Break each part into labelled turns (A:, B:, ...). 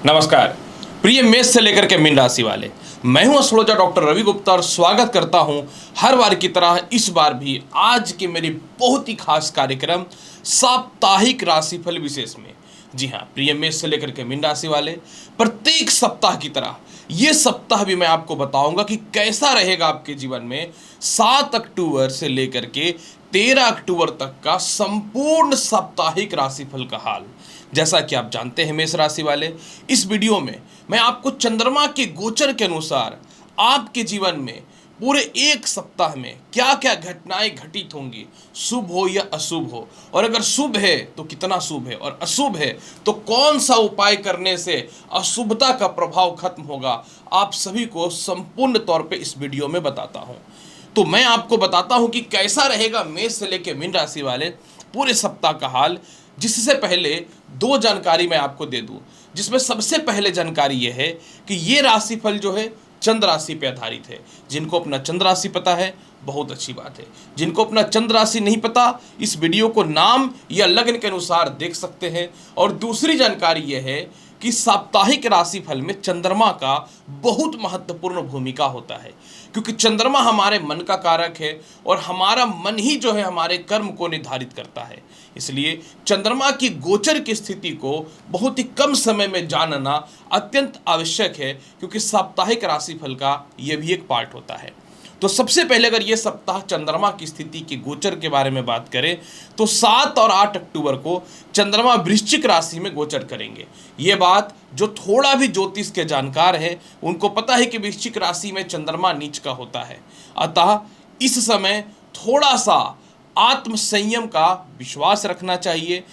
A: नमस्कार प्रिय मेष से लेकर के मीन राशि वाले, मैं हूं एस्ट्रोलॉजर डॉक्टर रवि गुप्ता और स्वागत करता हूं हर बार की तरह इस बार भी आज के मेरे बहुत ही खास कार्यक्रम साप्ताहिक राशिफल विशेष में। जी हां प्रिय मेष से लेकर के मीन राशि वाले, प्रत्येक सप्ताह की तरह ये सप्ताह भी मैं आपको बताऊंगा कि कैसा रहेगा आपके जीवन में 7 अक्टूबर से लेकर के 13 अक्टूबर तक का संपूर्ण साप्ताहिक राशिफल का हाल। जैसा कि आप जानते हैं मेष राशि वाले, इस वीडियो में मैं आपको चंद्रमा के गोचर के अनुसार आपके जीवन में पूरे एक सप्ताह में क्या क्या घटनाएं घटित होंगी, शुभ हो या अशुभ हो, और अगर शुभ है तो कितना शुभ है और अशुभ है तो कौन सा उपाय करने से अशुभता का प्रभाव खत्म होगा, आप सभी को संपूर्ण तौर पे इस वीडियो में बताता हूं। तो मैं आपको बताता हूं कि कैसा रहेगा मेष से लेकर मीन राशि वाले पूरे सप्ताह का हाल। जिससे पहले दो जानकारी मैं आपको दे दूं, जिसमें सबसे पहले जानकारी यह है कि ये राशिफल जो है चंद्र राशि पे आधारित है। जिनको अपना चंद्र राशि पता है बहुत अच्छी बात है, जिनको अपना चंद्र राशि नहीं पता इस वीडियो को नाम या लग्न के अनुसार देख सकते हैं। और दूसरी जानकारी यह है कि साप्ताहिक राशिफल में चंद्रमा का बहुत महत्वपूर्ण भूमिका होता है, क्योंकि चंद्रमा हमारे मन का कारक है और हमारा मन ही जो है हमारे कर्म को निर्धारित करता है। इसलिए चंद्रमा की गोचर की स्थिति को बहुत ही कम समय में जानना अत्यंत आवश्यक है, क्योंकि साप्ताहिक राशिफल का यह भी एक पार्ट होता है। तो सबसे पहले अगर ये सप्ताह चंद्रमा की स्थिति के गोचर के बारे में बात करें तो 7 और 8 अक्टूबर को चंद्रमा वृश्चिक राशि में गोचर करेंगे। ये बात जो थोड़ा भी ज्योतिष के जानकार है उनको पता है कि वृश्चिक राशि में चंद्रमा नीच का होता है। अतः इस समय थोड़ा सा आत्म संयम का विश्वास रखना चाहिए,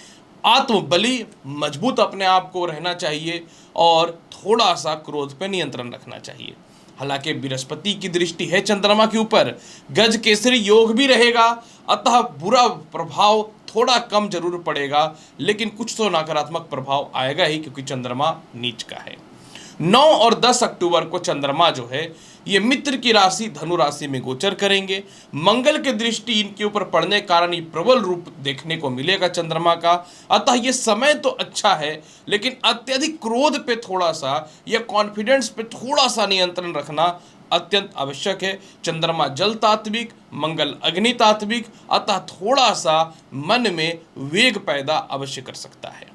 A: आत्मबली मजबूत अपने आप को रहना चाहिए और थोड़ा सा क्रोध पर नियंत्रण रखना चाहिए। हालांकि बृहस्पति की दृष्टि है चंद्रमा के ऊपर, गज केसरी योग भी रहेगा, अतः बुरा प्रभाव थोड़ा कम जरूर पड़ेगा, लेकिन कुछ तो नकारात्मक प्रभाव आएगा ही, क्योंकि चंद्रमा नीच का है। 9 और 10 अक्टूबर को चंद्रमा जो है ये मित्र की राशि धनु राशि में गोचर करेंगे। मंगल की दृष्टि इनके ऊपर पड़ने के कारण ये प्रबल रूप देखने को मिलेगा चंद्रमा का। अतः ये समय तो अच्छा है, लेकिन अत्यधिक क्रोध पे थोड़ा सा या कॉन्फिडेंस पे थोड़ा सा नियंत्रण रखना अत्यंत आवश्यक है। चंद्रमा जल तात्विक, मंगल अग्नि तात्विक, अतः थोड़ा सा मन में वेग पैदा अवश्य कर सकता है।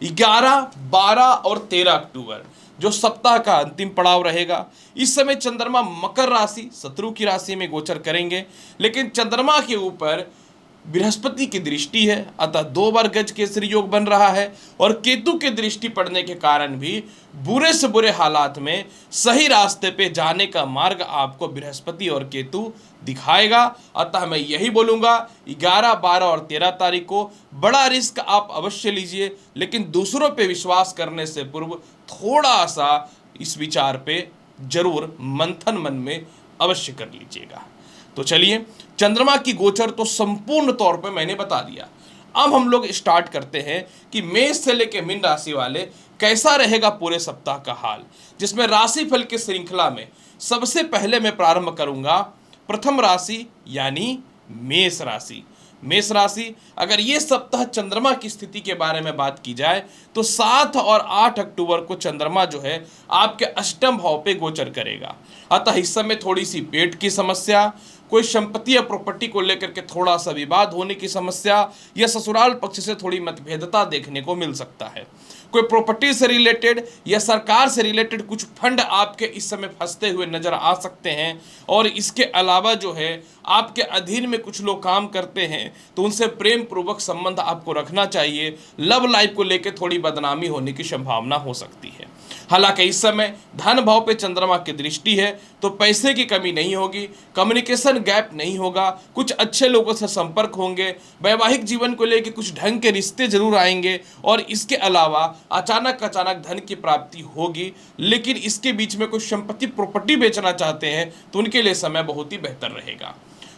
A: 11, 12 और 13 अक्टूबर जो सप्ताह का अंतिम पड़ाव रहेगा, इस समय चंद्रमा मकर राशि शत्रु की राशि में गोचर करेंगे, लेकिन चंद्रमा के ऊपर बृहस्पति की दृष्टि है, अतः 2 बार गज केसरी योग बन रहा है। और केतु की दृष्टि पड़ने के कारण भी बुरे से बुरे हालात में सही रास्ते पे जाने का मार्ग आपको बृहस्पति और केतु दिखाएगा। अतः मैं यही बोलूँगा 11, 12 और 13 तारीख को बड़ा रिस्क आप अवश्य लीजिए, लेकिन दूसरों पे विश्वास करने से पूर्व थोड़ा सा इस विचार पे जरूर मंथन मन में अवश्य कर लीजिएगा। तो चलिए, चंद्रमा की गोचर तो संपूर्ण तौर पे मैंने बता दिया। अब हम लोग स्टार्ट करते हैं कि मेष से लेकर मीन राशि वाले कैसा रहेगा पूरे सप्ताह का हाल, जिसमें राशिफल की श्रृंखला में सबसे पहले मैं प्रारंभ करूंगा प्रथम राशि यानी मेष राशि। मेष राशि, अगर ये सप्ताह चंद्रमा की स्थिति के बारे में बात की जाए तो 7 और 8 अक्टूबर को चंद्रमा जो है आपके अष्टम भाव पे गोचर करेगा। अतः इस समय थोड़ी सी पेट की समस्या, कोई संपत्ति या प्रॉपर्टी को लेकर के थोड़ा सा विवाद होने की समस्या या ससुराल पक्ष से थोड़ी मतभेदता देखने को मिल सकता है। कोई प्रॉपर्टी से रिलेटेड या सरकार से रिलेटेड कुछ फंड आपके इस समय फंसते हुए नजर आ सकते हैं। और इसके अलावा जो है आपके अधीन में कुछ लोग काम करते हैं तो उनसे प्रेम पूर्वक संबंध आपको रखना चाहिए। लव लाइफ को लेकर थोड़ी बदनामी होने की संभावना हो सकती है। हालांकि इस समय धन भाव पे चंद्रमा की दृष्टि है तो पैसे की कमी नहीं होगी, कम्युनिकेशन गैप नहीं होगा, कुछ अच्छे लोगों से संपर्क होंगे, वैवाहिक जीवन को लेकर कुछ ढंग के रिश्ते जरूर आएंगे। और इसके अलावा अचानक धन की प्राप्ति होगी, लेकिन इसके बीच में कोई संपत्ति प्रॉपर्टी बेचना चाहते हैं तो उनके लिए समय बहुत ही बेहतर रहेगा।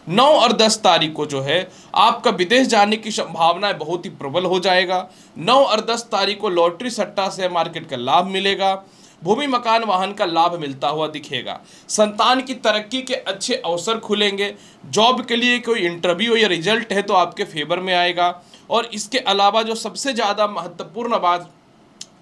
A: 9 और 10 तारीख को जो है आपका विदेश जाने की संभावनाएं बहुत ही प्रबल हो जाएगा। 9 और 10 तारीख को लॉटरी सट्टा शेयर मार्केट का लाभ मिलेगा, भूमि मकान वाहन का लाभ मिलता हुआ दिखेगा, संतान की तरक्की के अच्छे अवसर खुलेंगे, जॉब के लिए कोई इंटरव्यू या रिजल्ट है तो आपके फेवर में आएगा। और इसके अलावा जो सबसे ज़्यादा महत्वपूर्ण बात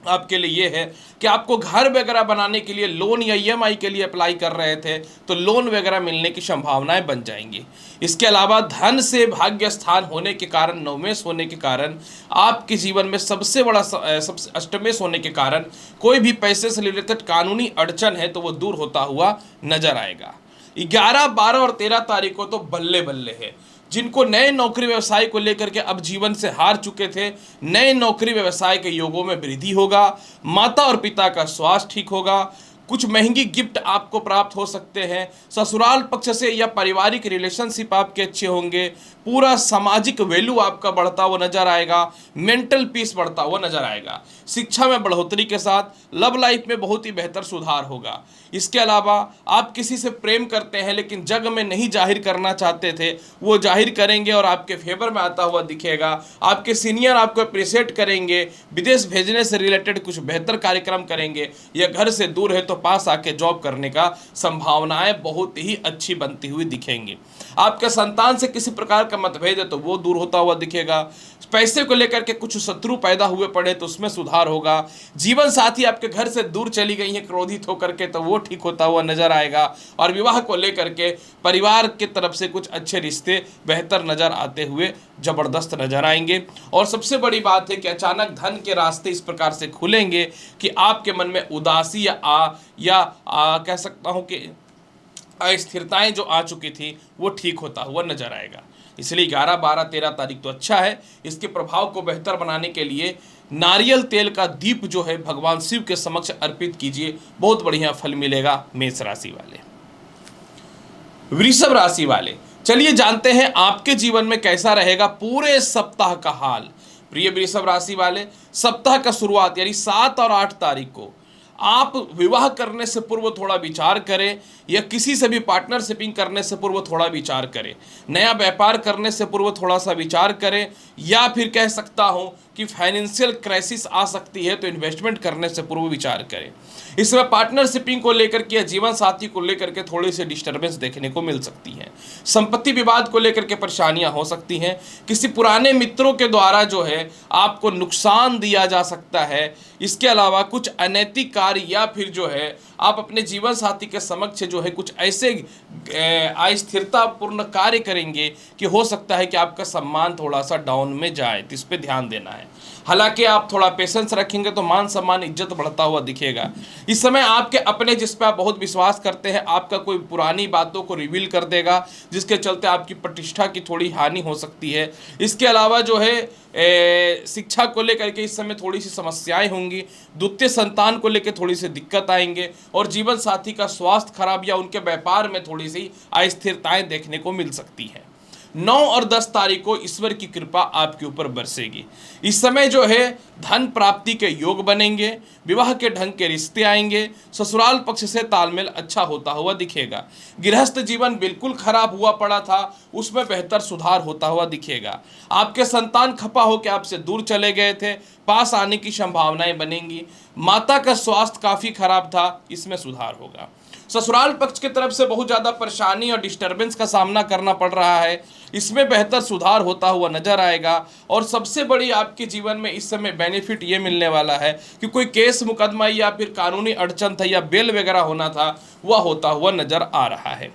A: आपके लिए ये है कि आपको घर वगैरह बनाने के लिए लोन या ईएमआई के लिए अप्लाई कर रहे थे तो लोन वगैरह मिलने की संभावनाएं बन जाएंगी। इसके अलावा धन से भाग्य स्थान होने के कारण, नवमेश होने के कारण, आपके जीवन में सबसे बड़ा सबसे अष्टमेश होने के कारण कोई भी पैसे से रिलेटेड कानूनी अड़चन है तो वो दूर होता हुआ नजर आएगा। 11, 12 और 13 तारीख को तो बल्ले बल्ले है। जिनको नए नौकरी व्यवसाय को लेकर के अब जीवन से हार चुके थे, नए नौकरी व्यवसाय के योगों में वृद्धि होगा। माता और पिता का स्वास्थ्य ठीक होगा। कुछ महंगी गिफ्ट आपको प्राप्त हो सकते हैं। ससुराल पक्ष से या पारिवारिक रिलेशनशिप आपके अच्छे होंगे। पूरा सामाजिक वैल्यू आपका बढ़ता हुआ नजर आएगा। मेंटल पीस बढ़ता हुआ नजर आएगा। शिक्षा में बढ़ोतरी के साथ लव लाइफ में बहुत ही बेहतर सुधार होगा। इसके अलावा आप किसी से प्रेम करते हैं लेकिन जग में नहीं जाहिर करना चाहते थे, वो जाहिर करेंगे और आपके फेवर में आता हुआ दिखेगा। आपके सीनियर आपको अप्रिशिएट करेंगे। विदेश भेजने से रिलेटेड कुछ बेहतर कार्यक्रम करेंगे या घर से दूर है तो पास आके जॉब करने का संभावनाएं बहुत ही अच्छी बनती हुई दिखेंगी। आपके संतान से किसी प्रकार का मतभेद है तो वो दूर होता हुआ दिखेगा। पैसे को लेकर के कुछ शत्रु पैदा हुए पड़े तो उसमें सुधार होगा। जीवन साथी आपके घर से दूर चली गई है क्रोधित होकर के तो वो ठीक होता हुआ नजर आएगा। और विवाह को लेकर के परिवार की तरफ से कुछ अच्छे रिश्ते बेहतर नजर आते हुए जबरदस्त नजर आएंगे। और सबसे बड़ी बात है कि अचानक धन के रास्ते इस प्रकार से खुलेंगे कि आपके मन में उदासी या कह सकता हूं कि अस्थिरताएं जो आ चुकी थी वो ठीक होता हुआ नजर आएगा। इसलिए 11, 12, 13 तारीख तो अच्छा है। इसके प्रभाव को बेहतर बनाने के लिए नारियल तेल का दीप जो है भगवान शिव के समक्ष अर्पित कीजिए, बहुत बढ़िया फल मिलेगा। मेष राशि वाले। वृषभ राशि वाले, चलिए जानते हैं आपके जीवन में कैसा रहेगा पूरे सप्ताह का हाल। प्रिय वृषभ राशि वाले, सप्ताह का शुरुआत यानी 7 और 8 तारीख को आप विवाह करने से पूर्व थोड़ा विचार करें या किसी से भी पार्टनरशिपिंग करने से पूर्व थोड़ा विचार करें। नया व्यापार करने से पूर्व थोड़ा सा विचार करें या फिर कह सकता हूं कि फाइनेंशियल क्राइसिस आ सकती है तो इन्वेस्टमेंट करने से पूर्व विचार करें। इसमें पार्टनरशिपिंग को लेकर के, जीवन साथी को लेकर के थोड़ी सी डिस्टर्बेंस देखने को मिल सकती है। संपत्ति विवाद को लेकर के परेशानियां हो सकती हैं। किसी पुराने मित्रों के द्वारा जो है आपको नुकसान दिया जा सकता है। इसके अलावा कुछ अनैतिक कार्य या फिर जो है आप अपने जीवन साथी के समक्ष जो है कुछ ऐसे अस्थिरतापूर्ण कार्य करेंगे कि हो सकता है कि आपका सम्मान थोड़ा सा डाउन में जाए, तो इस पर ध्यान देना है। हालांकि आप थोड़ा पेशेंस रखेंगे तो मान सम्मान इज्जत बढ़ता हुआ दिखेगा। इस समय आपके अपने जिस पे आप बहुत विश्वास करते हैं आपका कोई पुरानी बातों को रिवील कर देगा जिसके चलते आपकी प्रतिष्ठा की थोड़ी हानि हो सकती है। इसके अलावा जो है शिक्षा को लेकर के इस समय थोड़ी सी समस्याएं होंगी। द्वितीय संतान को लेकर थोड़ी सी दिक्कत आएंगे और जीवन साथी का स्वास्थ्य खराब या उनके व्यापार में थोड़ी सी अस्थिरताएं देखने को मिल सकती है। 9 और 10 तारीख को ईश्वर की कृपा आपके ऊपर बरसेगी। इस समय जो है धन प्राप्ति के योग बनेंगे। विवाह के ढंग के रिश्ते आएंगे। ससुराल पक्ष से तालमेल अच्छा होता हुआ दिखेगा। गृहस्थ जीवन बिल्कुल खराब हुआ पड़ा था, उसमें बेहतर सुधार होता हुआ दिखेगा। आपके संतान खपा होकर आपसे दूर चले गए थे, पास आने की संभावनाएं बनेंगी। माता का स्वास्थ्य काफी खराब था, इसमें सुधार होगा। ससुराल पक्ष की तरफ से बहुत ज़्यादा परेशानी और डिस्टर्बेंस का सामना करना पड़ रहा है, इसमें बेहतर सुधार होता हुआ नजर आएगा। और सबसे बड़ी आपके जीवन में इस समय बेनिफिट ये मिलने वाला है कि कोई केस मुकदमा या फिर कानूनी अड़चन था या बेल वगैरह होना था वह होता हुआ नजर आ रहा है।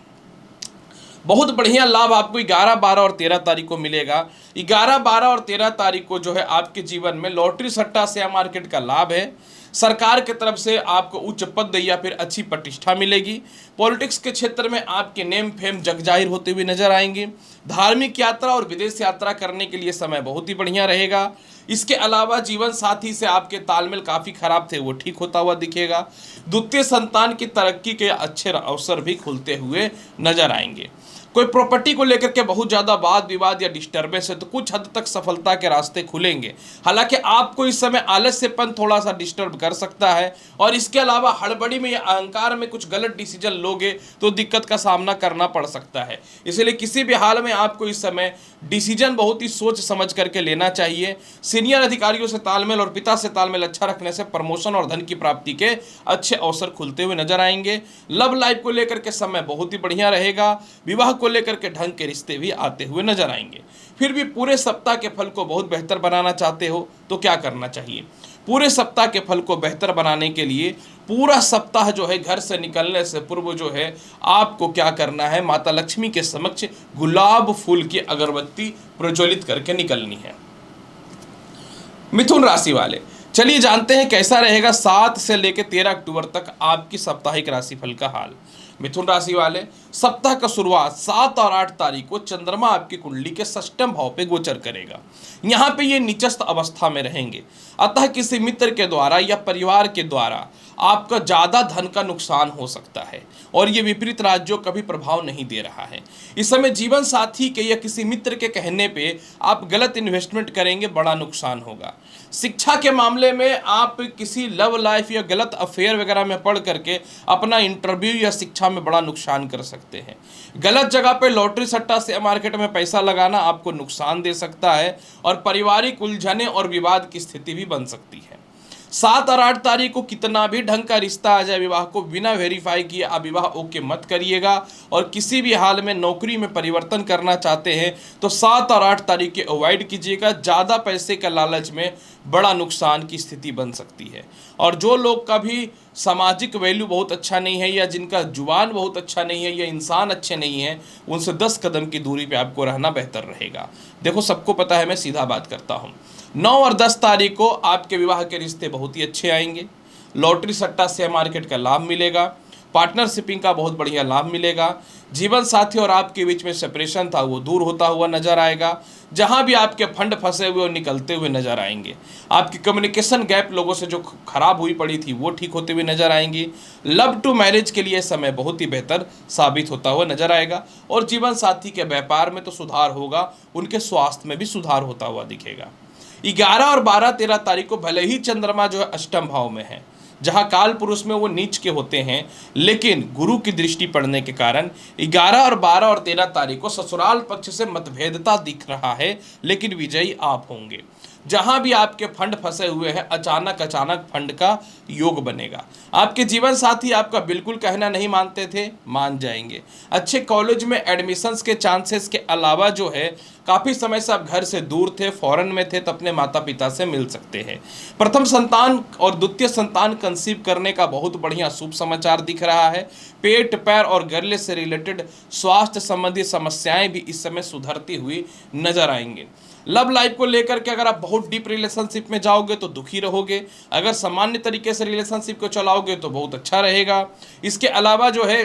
A: बहुत बढ़िया लाभ आपको 11, 12 और 13 तारीख को मिलेगा। 11, 12 और 13 तारीख को जो है आपके जीवन में लॉटरी सट्टा शेयर मार्केट का लाभ है। सरकार की तरफ से आपको उच्च पद या फिर अच्छी प्रतिष्ठा मिलेगी। पॉलिटिक्स के क्षेत्र में आपके नेम फेम जग जाहिर होते हुए नजर आएंगे। धार्मिक यात्रा और विदेश यात्रा करने के लिए समय बहुत ही बढ़िया रहेगा। इसके अलावा जीवन साथी से आपके तालमेल काफ़ी खराब थे, वो ठीक होता हुआ दिखेगा। द्वितीय संतान की तरक्की के अच्छे अवसर भी खुलते हुए नजर आएंगे। कोई प्रॉपर्टी को लेकर के बहुत ज़्यादा वाद विवाद या डिस्टर्बेंस है तो कुछ हद तक सफलता के रास्ते खुलेंगे। हालांकि आपको इस समय आलस्यपन थोड़ा सा डिस्टर्ब कर सकता है और इसके अलावा हड़बड़ी में या अहंकार में कुछ गलत डिसीजन लोगे तो दिक्कत का सामना करना पड़ सकता है। इसलिए किसी भी हाल में आपको इस समय डिसीजन बहुत ही सोच समझ करके लेना चाहिए। सीनियर अधिकारियों से तालमेल और पिता से तालमेल अच्छा रखने से प्रमोशन और धन की प्राप्ति के अच्छे अवसर खुलते हुए नजर आएंगे। लव लाइफ को लेकर के समय बहुत ही बढ़िया रहेगा। विवाह को लेकर के ढंग के रिश्ते भी आते हुए नजर आएंगे। फिर भी पूरे सप्ताह के फल को बहुत बेहतर बनाना चाहते हो तो क्या करना चाहिए? पूरे सप्ताह के फल को बेहतर बनाने के लिए पूरा सप्ताह जो है घर से निकलने से पूर्व जो है आपको क्या करना है, माता लक्ष्मी के समक्ष गुलाब फूल की अगरबत्ती प्रज्वलित करके निकलनी है। मिथुन राशि वाले, चलिए जानते हैं कैसा रहेगा 7 से लेकर 13 अक्टूबर तक आपकी साप्ताहिक राशिफल का हाल। मिथुन राशि वाले, सप्ताह का शुरुआत 7 और 8 तारीख को चंद्रमा आपकी कुंडली के षष्ठम भाव पे गोचर करेगा। यहाँ पे ये निचस्त अवस्था में रहेंगे, अतः किसी मित्र के द्वारा या परिवार के द्वारा आपका ज़्यादा धन का नुकसान हो सकता है और ये विपरीत राज्यों का भी प्रभाव नहीं दे रहा है। इस समय जीवन साथी के या किसी मित्र के कहने पे आप गलत इन्वेस्टमेंट करेंगे, बड़ा नुकसान होगा। शिक्षा के मामले में आप किसी लव लाइफ या गलत अफेयर वगैरह में पढ़ करके अपना इंटरव्यू या शिक्षा में बड़ा नुकसान कर सकते हैं। गलत जगह पे लॉटरी सट्टा शेयर मार्केट में पैसा लगाना आपको नुकसान दे सकता है और पारिवारिक उलझने और विवाद की स्थिति भी बन सकती है। 7 और 8 तारीख को कितना भी ढंग का रिश्ता आ जाए, विवाह को बिना वेरीफाई किए आप विवाह ओके मत करिएगा। और किसी भी हाल में नौकरी में परिवर्तन करना चाहते हैं तो 7 और 8 तारीख के अवॉइड कीजिएगा। ज़्यादा पैसे का लालच में बड़ा नुकसान की स्थिति बन सकती है। और जो लोग का भी सामाजिक वैल्यू बहुत अच्छा नहीं है या जिनका जुबान बहुत अच्छा नहीं है या इंसान अच्छे नहीं हैं, उनसे 10 कदम की दूरी पे आपको रहना बेहतर रहेगा। देखो, सबको पता है मैं सीधा बात करता हूँ। 9 और 10 तारीख को आपके विवाह के रिश्ते बहुत ही अच्छे आएंगे। लॉटरी सट्टा शेयर मार्केट का लाभ मिलेगा, पार्टनरशिपिंग का बहुत बढ़िया लाभ मिलेगा। जीवन साथी और आपके बीच में सेपरेशन था वो दूर होता हुआ नजर आएगा। जहां भी आपके फंड फंसे हुए और निकलते हुए नजर आएंगे। आपकी कम्युनिकेशन गैप लोगों से जो खराब हुई पड़ी थी वो ठीक होते हुए नजर आएंगी। लव टू मैरिज के लिए समय बहुत ही बेहतर साबित होता हुआ नजर आएगा। और जीवन साथी के व्यापार में तो सुधार होगा, उनके स्वास्थ्य में भी सुधार होता हुआ दिखेगा। 11 और 12-13 तारीख को भले ही चंद्रमा जो है अष्टम भाव में है, जहां काल पुरुष में वो नीच के होते हैं, लेकिन गुरु की दृष्टि पड़ने के कारण 11 और 12 और 13 तारीख को ससुराल पक्ष से मतभेदता दिख रहा है, लेकिन विजयी आप होंगे। जहां भी आपके फंड फंसे हुए हैं, अचानक फंड का योग बनेगा। आपके जीवन साथी आपका बिल्कुल कहना नहीं मानते थे, मान जाएंगे। अच्छे कॉलेज में एडमिशन्स के चांसेस के अलावा जो है काफ़ी समय से आप घर से दूर थे, फॉरेन में थे, तो अपने माता पिता से मिल सकते हैं। प्रथम संतान और द्वितीय संतान कंसीव करने का बहुत बढ़िया शुभ समाचार दिख रहा है। पेट, पैर और गले से रिलेटेड स्वास्थ्य संबंधी समस्याएं भी इस समय सुधरती हुई नजर आएंगे। लव लाइफ को लेकर के अगर आप बहुत डीप रिलेशनशिप में जाओगे तो दुखी रहोगे, अगर सामान्य तरीके से रिलेशनशिप को चलाओगे तो बहुत अच्छा रहेगा। इसके अलावा जो है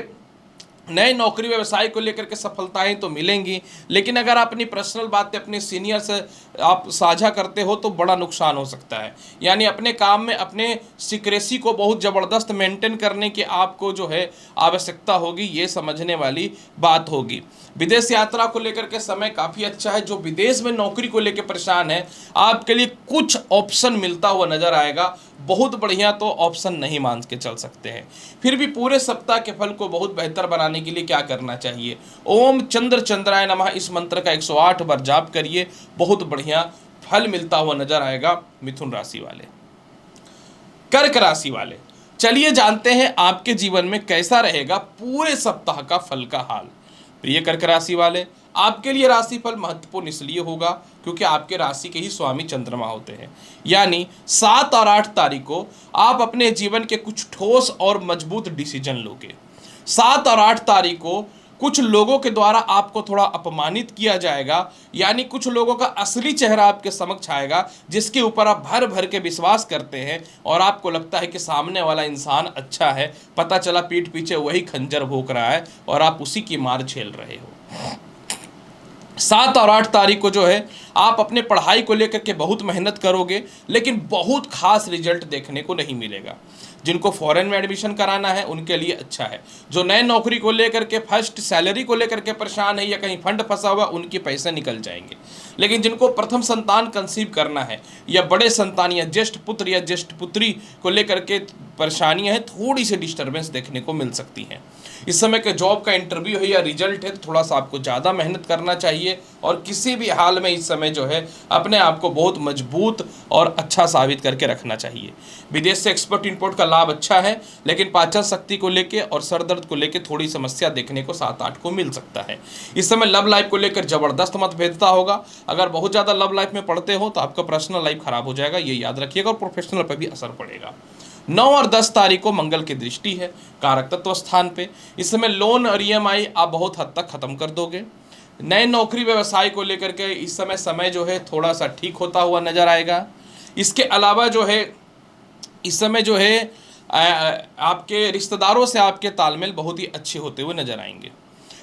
A: नए नौकरी व्यवसाय को लेकर के सफलताएं तो मिलेंगी, लेकिन अगर आप अपनी पर्सनल बातें अपने सीनियर से आप साझा करते हो तो बड़ा नुकसान हो सकता है। यानी अपने काम में अपने सीक्रेसी को बहुत ज़बरदस्त मेंटेन करने की आपको जो है आवश्यकता होगी, ये समझने वाली बात होगी। विदेश यात्रा को लेकर के समय काफ़ी अच्छा है। जो विदेश में नौकरी को लेकर परेशान है, आपके लिए कुछ ऑप्शन मिलता हुआ नजर आएगा। बहुत बढ़िया तो ऑप्शन नहीं मान के चल सकते हैं। फिर भी पूरे सप्ताह के फल को बहुत बेहतर बनाने के लिए क्या करना चाहिए? ओम चंद्र चंद्राय नमः इस मंत्र का 108 बार जाप करिए, बहुत बढ़िया फल मिलता हुआ नजर आएगा। मिथुन राशि वाले, कर्क राशि वाले, चलिए जानते हैं आपके जीवन में कैसा रहेगा पूरे सप्ताह का फल का हाल। प्रिय कर्क राशि वाले, आपके लिए राशिफल महत्वपूर्ण इसलिए होगा क्योंकि आपके राशि के ही स्वामी चंद्रमा होते हैं। यानी 7 और 8 तारीख को आप अपने जीवन के कुछ ठोस और मजबूत डिसीजन लोगे। 7 और 8 तारीख को कुछ लोगों के द्वारा आपको थोड़ा अपमानित किया जाएगा, यानी कुछ लोगों का असली चेहरा आपके समक्ष आएगा जिसके ऊपर आप भर भर के विश्वास करते हैं और आपको लगता है कि सामने वाला इंसान अच्छा है, पता चला पीठ पीछे वही खंजर भोंक रहा है और आप उसी की मार झेल रहे हो। 7 और 8 तारीख को जो है आप अपने पढ़ाई को लेकर के बहुत मेहनत करोगे, लेकिन बहुत खास रिजल्ट देखने को नहीं मिलेगा। जिनको फॉरेन में एडमिशन कराना है उनके लिए अच्छा है। जो नए नौकरी को लेकर के फर्स्ट सैलरी को लेकर के परेशान है या कहीं फंड फंसा हुआ, उनके पैसे निकल जाएंगे। लेकिन जिनको प्रथम संतान कंसीव करना है या बड़े संतान या ज्येष्ठ पुत्र या ज्येष्ठ पुत्री को लेकर के परेशानियां हैं, थोड़ी सी डिस्टर्बेंस देखने को मिल सकती हैं। इस समय के जॉब का इंटरव्यू है या रिजल्ट है तो थोड़ा सा आपको ज़्यादा मेहनत करना चाहिए और किसी भी हाल में इस समय समय जो है अपने आप को बहुत मजबूत और अच्छा साबित करके रखना चाहिए। विदेश से एक्सपोर्ट इंपोर्ट का लाभ अच्छा है, लेकिन पाचन शक्ति को लेके और सर दर्द को लेके थोड़ी समस्या देखने को 7-8 को मिल सकता है। इस समय लव लाइफ को लेकर जबरदस्त मतभेदता होगा। अगर बहुत ज़्यादा लव लाइफ में पढ़ते हो तो आपका पर्सनल लाइफ खराब हो जाएगा, ये याद रखिएगा, और प्रोफेशनल पर भी असर पड़ेगा। 9 और 10 तारीख को मंगल की दृष्टि है कारक तत्व स्थान पे। इस समय लोन और ईएमआई आप बहुत हद तक खत्म कर दोगे। नए नौकरी व्यवसाय को लेकर के इस समय जो है थोड़ा सा ठीक होता हुआ नजर आएगा। इसके अलावा जो है इस समय जो है आपके रिश्तेदारों से आपके तालमेल बहुत ही अच्छे होते हुए नजर आएंगे।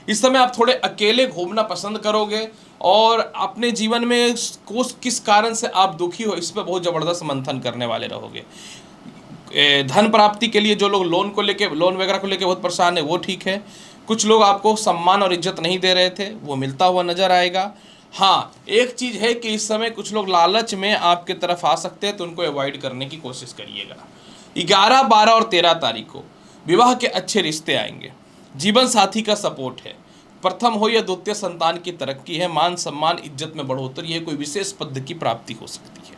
A: इस समय आप थोड़े अकेले घूमना पसंद करोगे और अपने जीवन में किस कारण से आप दुखी हो इस पर बहुत ज़बरदस्त मंथन करने वाले रहोगे। धन प्राप्ति के लिए जो लोग लोन वगैरह को लेके बहुत परेशान है वो ठीक है। कुछ लोग आपको सम्मान और इज्जत नहीं दे रहे थे, वो मिलता हुआ नजर आएगा। हाँ, एक चीज़ है कि इस समय कुछ लोग लालच में आपके तरफ आ सकते हैं, तो उनको अवॉइड करने की कोशिश करिएगा। 11, 12 और 13 तारीख को विवाह के अच्छे रिश्ते आएंगे। जीवन साथी का सपोर्ट है। प्रथम हो या द्वितीय संतान की तरक्की है। मान सम्मान इज्जत में बढ़ोतरी है। कोई विशेष पद की प्राप्ति हो सकती है।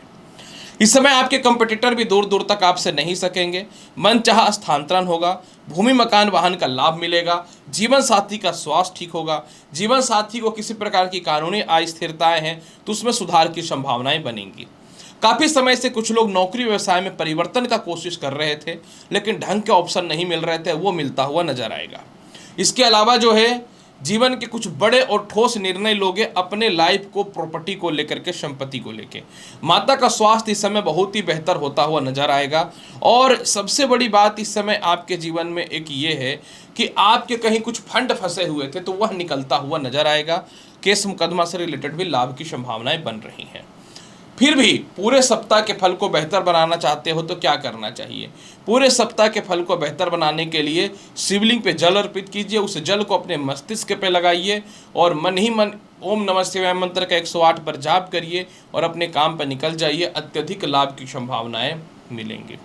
A: इस समय आपके कंपटीटर भी दूर दूर तक आपसे नहीं सकेंगे। मनचाहा स्थानांतरण होगा। भूमि मकान वाहन का लाभ मिलेगा। जीवन साथी का स्वास्थ्य ठीक होगा। जीवन साथी को किसी प्रकार की कानूनी अस्थिरताएं हैं तो उसमें सुधार की संभावनाएं बनेंगी। काफ़ी समय से कुछ लोग नौकरी व्यवसाय में परिवर्तन का कोशिश कर रहे थे, लेकिन ढंग के ऑप्शन नहीं मिल रहे थे, वो मिलता हुआ नजर आएगा। इसके अलावा जो है जीवन के कुछ बड़े और ठोस निर्णय लोगे अपने लाइफ को, प्रॉपर्टी को लेकर के, संपत्ति को लेकर। माता का स्वास्थ्य इस समय बहुत ही बेहतर होता हुआ नजर आएगा। और सबसे बड़ी बात इस समय आपके जीवन में एक ये है कि आपके कहीं कुछ फंड फंसे हुए थे तो वह निकलता हुआ नजर आएगा। केस मुकदमा से रिलेटेड भी लाभ की संभावनाएं बन रही हैं। फिर भी पूरे सप्ताह के फल को बेहतर बनाना चाहते हो तो क्या करना चाहिए? पूरे सप्ताह के फल को बेहतर बनाने के लिए शिवलिंग पे जल अर्पित कीजिए। उस जल को अपने मस्तिष्क पे लगाइए और मन ही मन ओम नमः शिवाय मंत्र का 108 बार जाप करिए और अपने काम पर निकल जाइए। अत्यधिक लाभ की संभावनाएं मिलेंगी।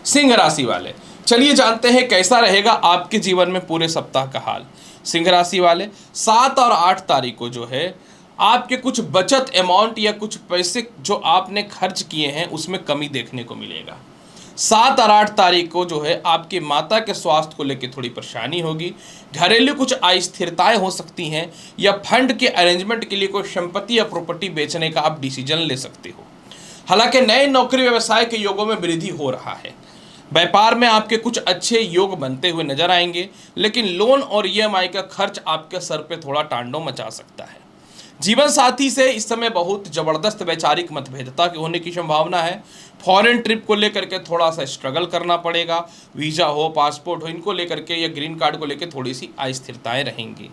A: सिंह राशि वाले, चलिए जानते हैं कैसा रहेगा आपके जीवन में पूरे सप्ताह का हाल। सिंह राशि वाले 7 और 8 तारीख को जो है आपके कुछ बचत अमाउंट या कुछ पैसे जो आपने खर्च किए हैं उसमें कमी देखने को मिलेगा। 7 और 8 तारीख को जो है आपकी माता के स्वास्थ्य को लेकर थोड़ी परेशानी होगी। घरेलू कुछ अस्थिरताएं हो सकती हैं या फंड के अरेंजमेंट के लिए कोई संपत्ति या प्रॉपर्टी बेचने का आप डिसीजन ले सकते हो। हालांकि नए नौकरी व्यवसाय के योगों में वृद्धि हो रहा है। व्यापार में आपके कुछ अच्छे योग बनते हुए नजर आएंगे, लेकिन लोन और ईएमआई का खर्च आपके सर पे थोड़ा तांडव मचा सकता है। जीवन साथी से इस समय बहुत जबरदस्त वैचारिक मतभेदता होने की संभावना है। फॉरेन ट्रिप को लेकर के थोड़ा सा स्ट्रगल करना पड़ेगा। वीज़ा हो, पासपोर्ट हो, इनको लेकर के या ग्रीन कार्ड को लेकर थोड़ी सी अस्थिरताएं रहेंगी।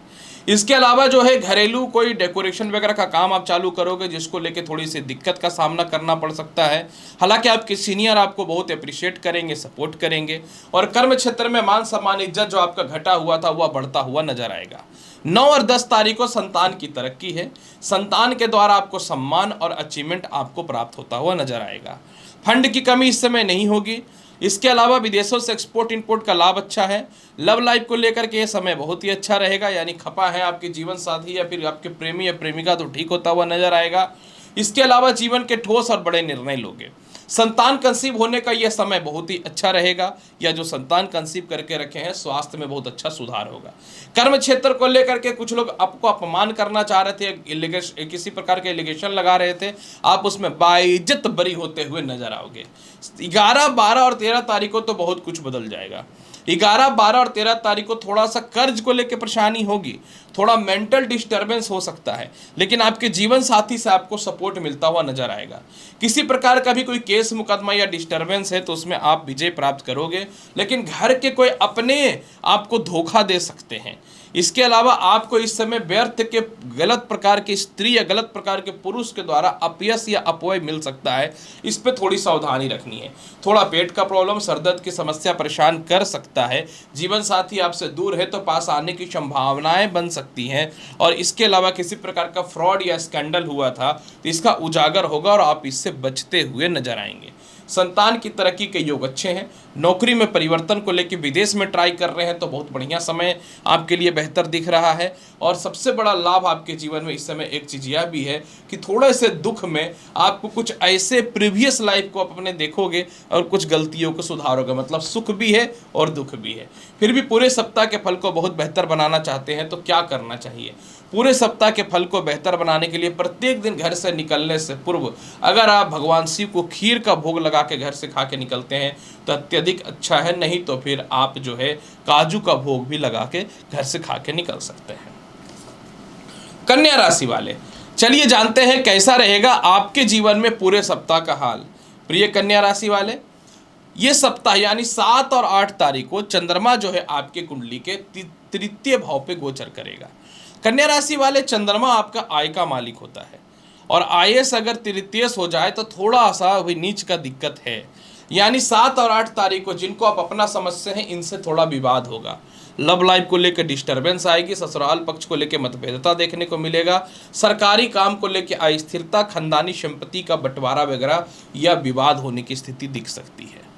A: इसके अलावा जो है घरेलू कोई डेकोरेशन वगैरह का काम आप चालू करोगे जिसको लेके थोड़ी सी दिक्कत का सामना करना पड़ सकता है। हालांकि आपके सीनियर आपको बहुत अप्रिशिएट करेंगे, सपोर्ट करेंगे और कर्म क्षेत्र में मान सम्मान इज्जत जो आपका घटा हुआ था वह बढ़ता हुआ नजर आएगा। 9 और 10 तारीख को संतान की तरक्की है। संतान के द्वारा आपको सम्मान और अचीवमेंट आपको प्राप्त होता हुआ नजर आएगा। फंड की कमी इस समय नहीं होगी। इसके अलावा विदेशों से एक्सपोर्ट इंपोर्ट का लाभ अच्छा है। लव लाइफ को लेकर के ये समय बहुत ही अच्छा रहेगा, यानी खपा है आपके जीवन साथी या फिर आपके प्रेमी या प्रेमिका तो ठीक होता हुआ नजर आएगा। इसके अलावा जीवन के ठोस और बड़े निर्णय लोगे। संतान कंसीव होने का यह समय बहुत ही अच्छा रहेगा, या जो संतान कंसीव करके रखे हैं स्वास्थ्य में बहुत अच्छा सुधार होगा। कर्म क्षेत्र को लेकर के कुछ लोग आपको अपमान करना चाह रहे थे, किसी प्रकार के एलिगेशन लगा रहे थे, आप उसमें बाइज्जत बरी होते हुए नजर आओगे। 11, 12 और 13 तारीख को तो बहुत कुछ बदल जाएगा। 11, 12 और 13 तारीख को थोड़ा सा कर्ज को लेकर परेशानी होगी, थोड़ा मेंटल डिस्टर्बेंस हो सकता है, लेकिन आपके जीवन साथी से आपको सपोर्ट मिलता हुआ नजर आएगा। किसी प्रकार का भी कोई केस मुकदमा या डिस्टर्बेंस है तो उसमें आप विजय प्राप्त करोगे, लेकिन घर के कोई अपने आपको धोखा दे सकते हैं। इसके अलावा आपको इस समय व्यर्थ के गलत प्रकार की स्त्री या गलत प्रकार के पुरुष के द्वारा अपयश या अपव्यय मिल सकता है, इस पे थोड़ी सावधानी रखनी है। थोड़ा पेट का प्रॉब्लम, सरदर्द की समस्या परेशान कर सकता है। जीवन साथी आपसे दूर है तो पास आने की संभावनाएं बन सकती हैं, और इसके अलावा किसी प्रकार का फ्रॉड या स्कैंडल हुआ था तो इसका उजागर होगा और आप इससे बचते हुए नजर आएंगे। संतान की तरक्की के योग अच्छे हैं। नौकरी में परिवर्तन को लेकर विदेश में ट्राई कर रहे हैं तो बहुत बढ़िया समय आपके लिए बेहतर दिख रहा है। और सबसे बड़ा लाभ आपके जीवन में इस समय एक चीज़ यह भी है कि थोड़े से दुख में आपको कुछ ऐसे प्रीवियस लाइफ को आप अपने देखोगे और कुछ गलतियों को सुधारोगे। मतलब सुख भी है और दुख भी है। फिर भी पूरे सप्ताह के फल को बहुत बेहतर बनाना चाहते हैं तो क्या करना चाहिए? पूरे सप्ताह के फल को बेहतर बनाने के लिए प्रत्येक दिन घर से निकलने से पूर्व अगर आप भगवान शिव को खीर का भोग लगा के घर से खा के निकलते हैं तो अत्यधिक अच्छा है। नहीं तो फिर आप जो है काजू का भोग भी लगा के घर से खा के निकल सकते हैं। कन्या राशि वाले, चलिए जानते हैं कैसा रहेगा आपके जीवन में पूरे सप्ताह का हाल। प्रिय कन्या राशि वाले, ये सप्ताह यानी 7 और 8 तारीख को चंद्रमा जो है आपके कुंडली के तृतीय भाव पे गोचर करेगा। कन्या राशि वाले, चंद्रमा आपका आय का मालिक होता है और आयस अगर तृतीय हो जाए तो थोड़ा सा भी नीच का दिक्कत है। यानी 7 और 8 तारीख को जिनको आप अपना समझते हैं इनसे थोड़ा विवाद होगा। लव लाइफ को लेकर डिस्टर्बेंस आएगी। ससुराल पक्ष को लेकर मतभेदता देखने को मिलेगा। सरकारी काम को लेकर अस्थिरता, खानदानी संपत्ति का बंटवारा वगैरह या विवाद होने की स्थिति दिख सकती है।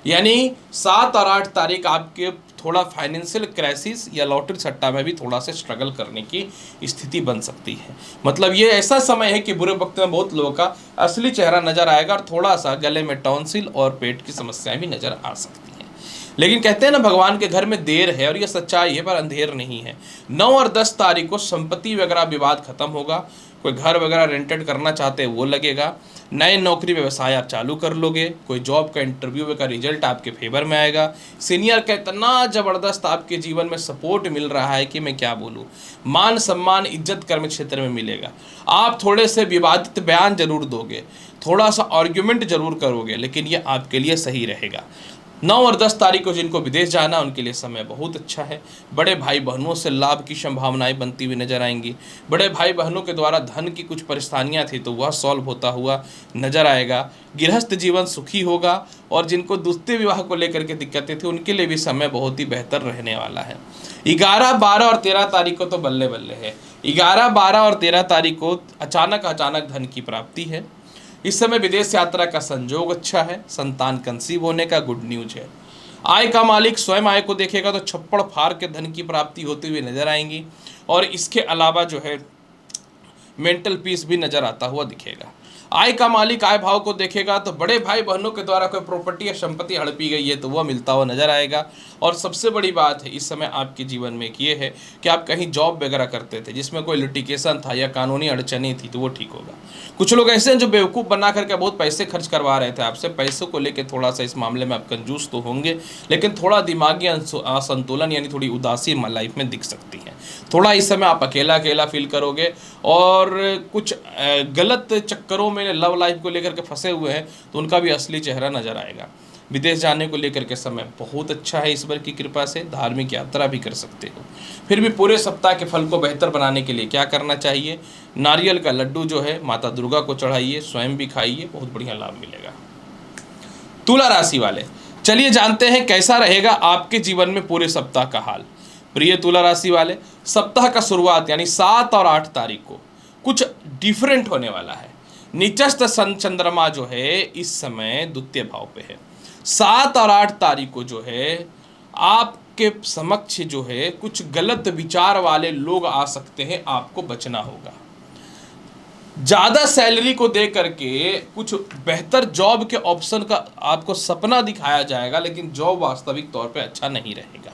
A: यानी 7 और 8 तारीख आपके थोड़ा फाइनेंशियल क्राइसिस या लॉटरी सट्टा में भी थोड़ा सा स्ट्रगल करने की स्थिति बन सकती है। मतलब ये ऐसा समय है कि बुरे वक्त में बहुत लोगों का असली चेहरा नजर आएगा और थोड़ा सा गले में टॉन्सिल और पेट की समस्याएं भी नजर आ सकती हैं। लेकिन कहते हैं ना, भगवान के घर में देर है और ये सच्चाई है पर अंधेर नहीं है। 9 और 10 तारीख को संपत्ति वगैरह विवाद खत्म होगा। कोई घर वगैरह रेंटेड करना चाहते हैं वो लगेगा। नए नौकरी व्यवसाय आप चालू कर लोगे। कोई जॉब का इंटरव्यू का रिजल्ट आपके फेवर में आएगा। सीनियर का इतना ज़बरदस्त आपके जीवन में सपोर्ट मिल रहा है कि मैं क्या बोलूँ। मान सम्मान इज्जत कर्म क्षेत्र में मिलेगा। आप थोड़े से विवादित बयान जरूर दोगे, थोड़ा सा आर्ग्यूमेंट जरूर करोगे, लेकिन ये आपके लिए सही रहेगा। 9 और 10 तारीख को जिनको विदेश जाना उनके लिए समय बहुत अच्छा है। बड़े भाई बहनों से लाभ की संभावनाएं बनती हुई नजर आएंगी। बड़े भाई बहनों के द्वारा धन की कुछ परेशानियां थी तो वह सॉल्व होता हुआ नजर आएगा। गृहस्थ जीवन सुखी होगा और जिनको दूसरे विवाह को लेकर के दिक्कतें थी उनके लिए भी समय बहुत ही बेहतर रहने वाला है। 11, 12 और 13 तारीख को तो बल्ले बल्ले है। 11, 12 और 13 तारीख को अचानक धन की प्राप्ति है। इस समय विदेश यात्रा का संजोग अच्छा है। संतान कंसीव होने का गुड न्यूज है। आय का मालिक स्वयं आय को देखेगा तो छप्पड़ फाड़ के धन की प्राप्ति होती हुई नजर आएंगी। और इसके अलावा जो है मेंटल पीस भी नजर आता हुआ दिखेगा। आय का मालिक आय भाव को देखेगा तो बड़े भाई बहनों के द्वारा कोई प्रॉपर्टी या संपत्ति हड़पी गई है तो वह मिलता हुआ नजर आएगा। और सबसे बड़ी बात है इस समय आपके जीवन में एक ये है कि आप कहीं जॉब वगैरह करते थे जिसमें कोई लिटिगेशन था या कानूनी अड़चने थी तो वो ठीक होगा। कुछ लोग ऐसे हैं जो बेवकूफ़ बना करके बहुत पैसे खर्च करवा रहे थे आपसे। पैसों को लेकर थोड़ा सा इस मामले में आप कंजूस तो होंगे, लेकिन थोड़ा दिमागी असंतुलन यानी थोड़ी उदासी लाइफ में दिख सकती है। थोड़ा इस समय आप अकेला अकेला फील करोगे और कुछ गलत चक्करों में लव लाइफ को लेकर के फंसे हुए हैं तो उनका भी असली चेहरा नजर आएगा। विदेश जाने को लेकर के समय बहुत अच्छा है। ईश्वर की कृपा से धार्मिक यात्रा भी कर सकते हो। फिर भी पूरे सप्ताह के फल को बेहतर बनाने के लिए क्या करना चाहिए? नारियल का लड्डू जो है माता दुर्गा को चढ़ाइए, स्वयं भी खाइए, बहुत बढ़िया लाभ मिलेगा। तुला राशि वाले, चलिए जानते हैं कैसा रहेगा आपके जीवन में पूरे सप्ताह का हाल। प्रिय तुला राशि वाले, सप्ताह का शुरुआत यानी 7 और 8 तारीख को कुछ डिफरेंट होने वाला है। नीचस्थ चंद्रमा जो है इस समय द्वितीय भाव पे है। 7 और 8 तारीख को जो है आपके समक्ष जो है कुछ गलत विचार वाले लोग आ सकते हैं, आपको बचना होगा। ज़्यादा सैलरी को दे करके कुछ बेहतर जॉब के ऑप्शन का आपको सपना दिखाया जाएगा, लेकिन जॉब वास्तविक तौर पे अच्छा नहीं रहेगा।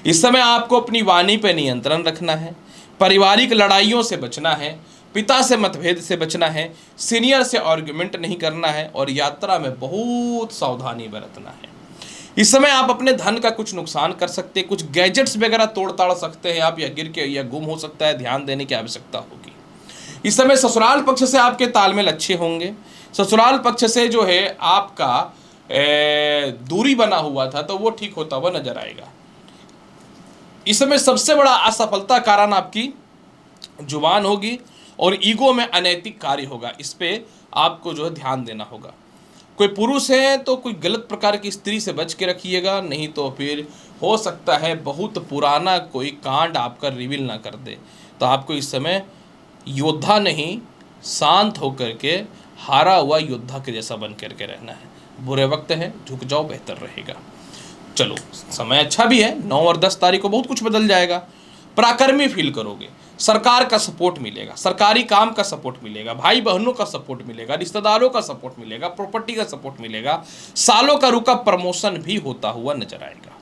A: इस समय आपको अपनी वाणी पे नियंत्रण रखना है। पारिवारिक लड़ाइयों से बचना है। पिता से मतभेद से बचना है। सीनियर से आर्ग्यूमेंट नहीं करना है और यात्रा में बहुत सावधानी बरतना है। इस समय आप अपने धन का कुछ नुकसान कर सकते हैं। कुछ गैजेट्स वगैरह तोड़ ताड़ सकते हैं आप, या गिर के या गुम हो सकता है। ध्यान देने की आवश्यकता होगी। इस समय ससुराल पक्ष से आपके तालमेल अच्छे होंगे। ससुराल पक्ष से जो है आपका दूरी बना हुआ था तो वो ठीक होता हुआ नजर आएगा। इस समय सबसे बड़ा असफलता कारण आपकी जुबान होगी और ईगो में अनैतिक कार्य होगा। इस पे आपको जो है ध्यान देना होगा। कोई पुरुष है तो कोई गलत प्रकार की स्त्री से बच के रखिएगा, नहीं तो फिर हो सकता है बहुत पुराना कोई कांड आपका रिवील ना कर दे। तो आपको इस समय योद्धा नहीं, शांत होकर के हारा हुआ योद्धा के जैसा बन करके रहना है। बुरे वक्त हैं, झुक जाओ, बेहतर रहेगा। चलो, समय अच्छा भी है, 9 और 10 तारीख को बहुत कुछ बदल जाएगा। पराक्रमी फील करोगे, सरकार का सपोर्ट मिलेगा, सरकारी काम का सपोर्ट मिलेगा, भाई बहनों का सपोर्ट मिलेगा, रिश्तेदारों का सपोर्ट मिलेगा, प्रॉपर्टी का सपोर्ट मिलेगा, सालों का रुका प्रमोशन भी होता हुआ नजर आएगा।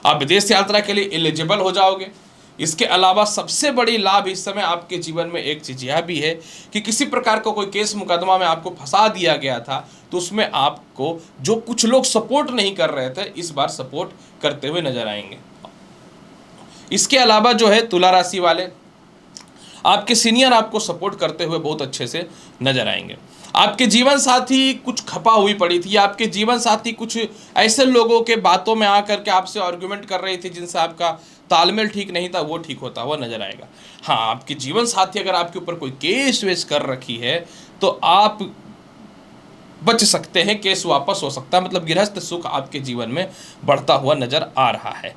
A: आप विदेश यात्रा के लिए एलिजिबल हो जाओगे। इसके अलावा सबसे बड़ी लाभ इस समय आपके जीवन में एक चीज यह भी है कि किसी प्रकार का कोई केस मुकदमा में आपको फंसा दिया गया था, तो उसमें आपको जो कुछ लोग सपोर्ट नहीं कर रहे थे, इस बार सपोर्ट करते हुए नजर आएंगे। इसके अलावा जो है तुला राशि वाले, आपके सीनियर आपको सपोर्ट करते हुए बहुत अच्छे से नजर आएंगे। आपके जीवन साथी कुछ खपा हुई पड़ी थी, आपके जीवन साथी कुछ ऐसे लोगों के बातों में आकर के आपसे आर्गुमेंट कर रही थी जिनसे आपका तालमेल ठीक नहीं था, वो ठीक होता हुआ नजर आएगा। हाँ, आपके जीवन साथी अगर आपके ऊपर कोई केस वेस कर रखी है तो आप बच सकते हैं, केस वापस हो सकता है, मतलब गृहस्थ सुख आपके जीवन में बढ़ता हुआ नजर आ रहा है।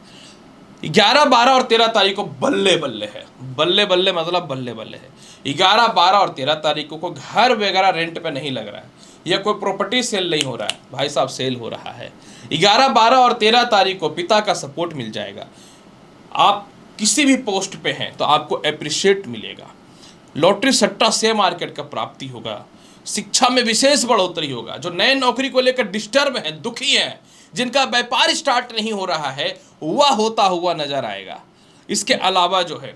A: 11, 12 और 13 तारीख को बल्ले बल्ले है। बल्ले बल्ले मतलब बल्ले बल्ले है। 11, 12 और 13 तारीखों को घर वगैरह रेंट पे नहीं लग रहा है, या कोई प्रॉपर्टी सेल नहीं हो रहा है, भाई साहब सेल हो रहा है। 11, 12 और 13 तारीख को पिता का सपोर्ट मिल जाएगा। आप किसी भी पोस्ट पे हैं तो आपको अप्रिशिएट मिलेगा। लॉटरी सट्टा शेयर मार्केट का प्राप्ति होगा। शिक्षा में विशेष बढ़ोतरी होगा। जो नए नौकरी को लेकर डिस्टर्ब हैं, दुखी हैं, जिनका व्यापार स्टार्ट नहीं हो रहा है, वह होता हुआ नजर आएगा। इसके अलावा जो है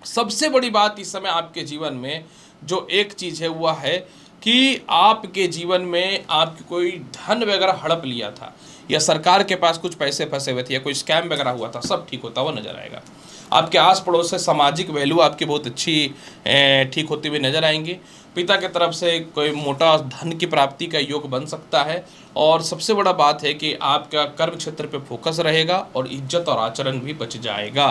A: सबसे बड़ी बात इस समय आपके जीवन में जो एक चीज है वह है कि आपके जीवन में आपकी कोई धन वगैरह हड़प लिया था, या सरकार के पास कुछ पैसे फंसे हुए थे, या कोई स्कैम वगैरह हुआ था, सब ठीक होता हुआ नजर आएगा। आपके आस पड़ोस से सामाजिक वैल्यू आपकी बहुत अच्छी ठीक होती हुई नजर आएंगी। पिता की तरफ से कोई मोटा धन की प्राप्ति का योग बन सकता है। और सबसे बड़ा बात है कि आपका कर्म क्षेत्र पे फोकस रहेगा और इज्जत और आचरण भी बच जाएगा।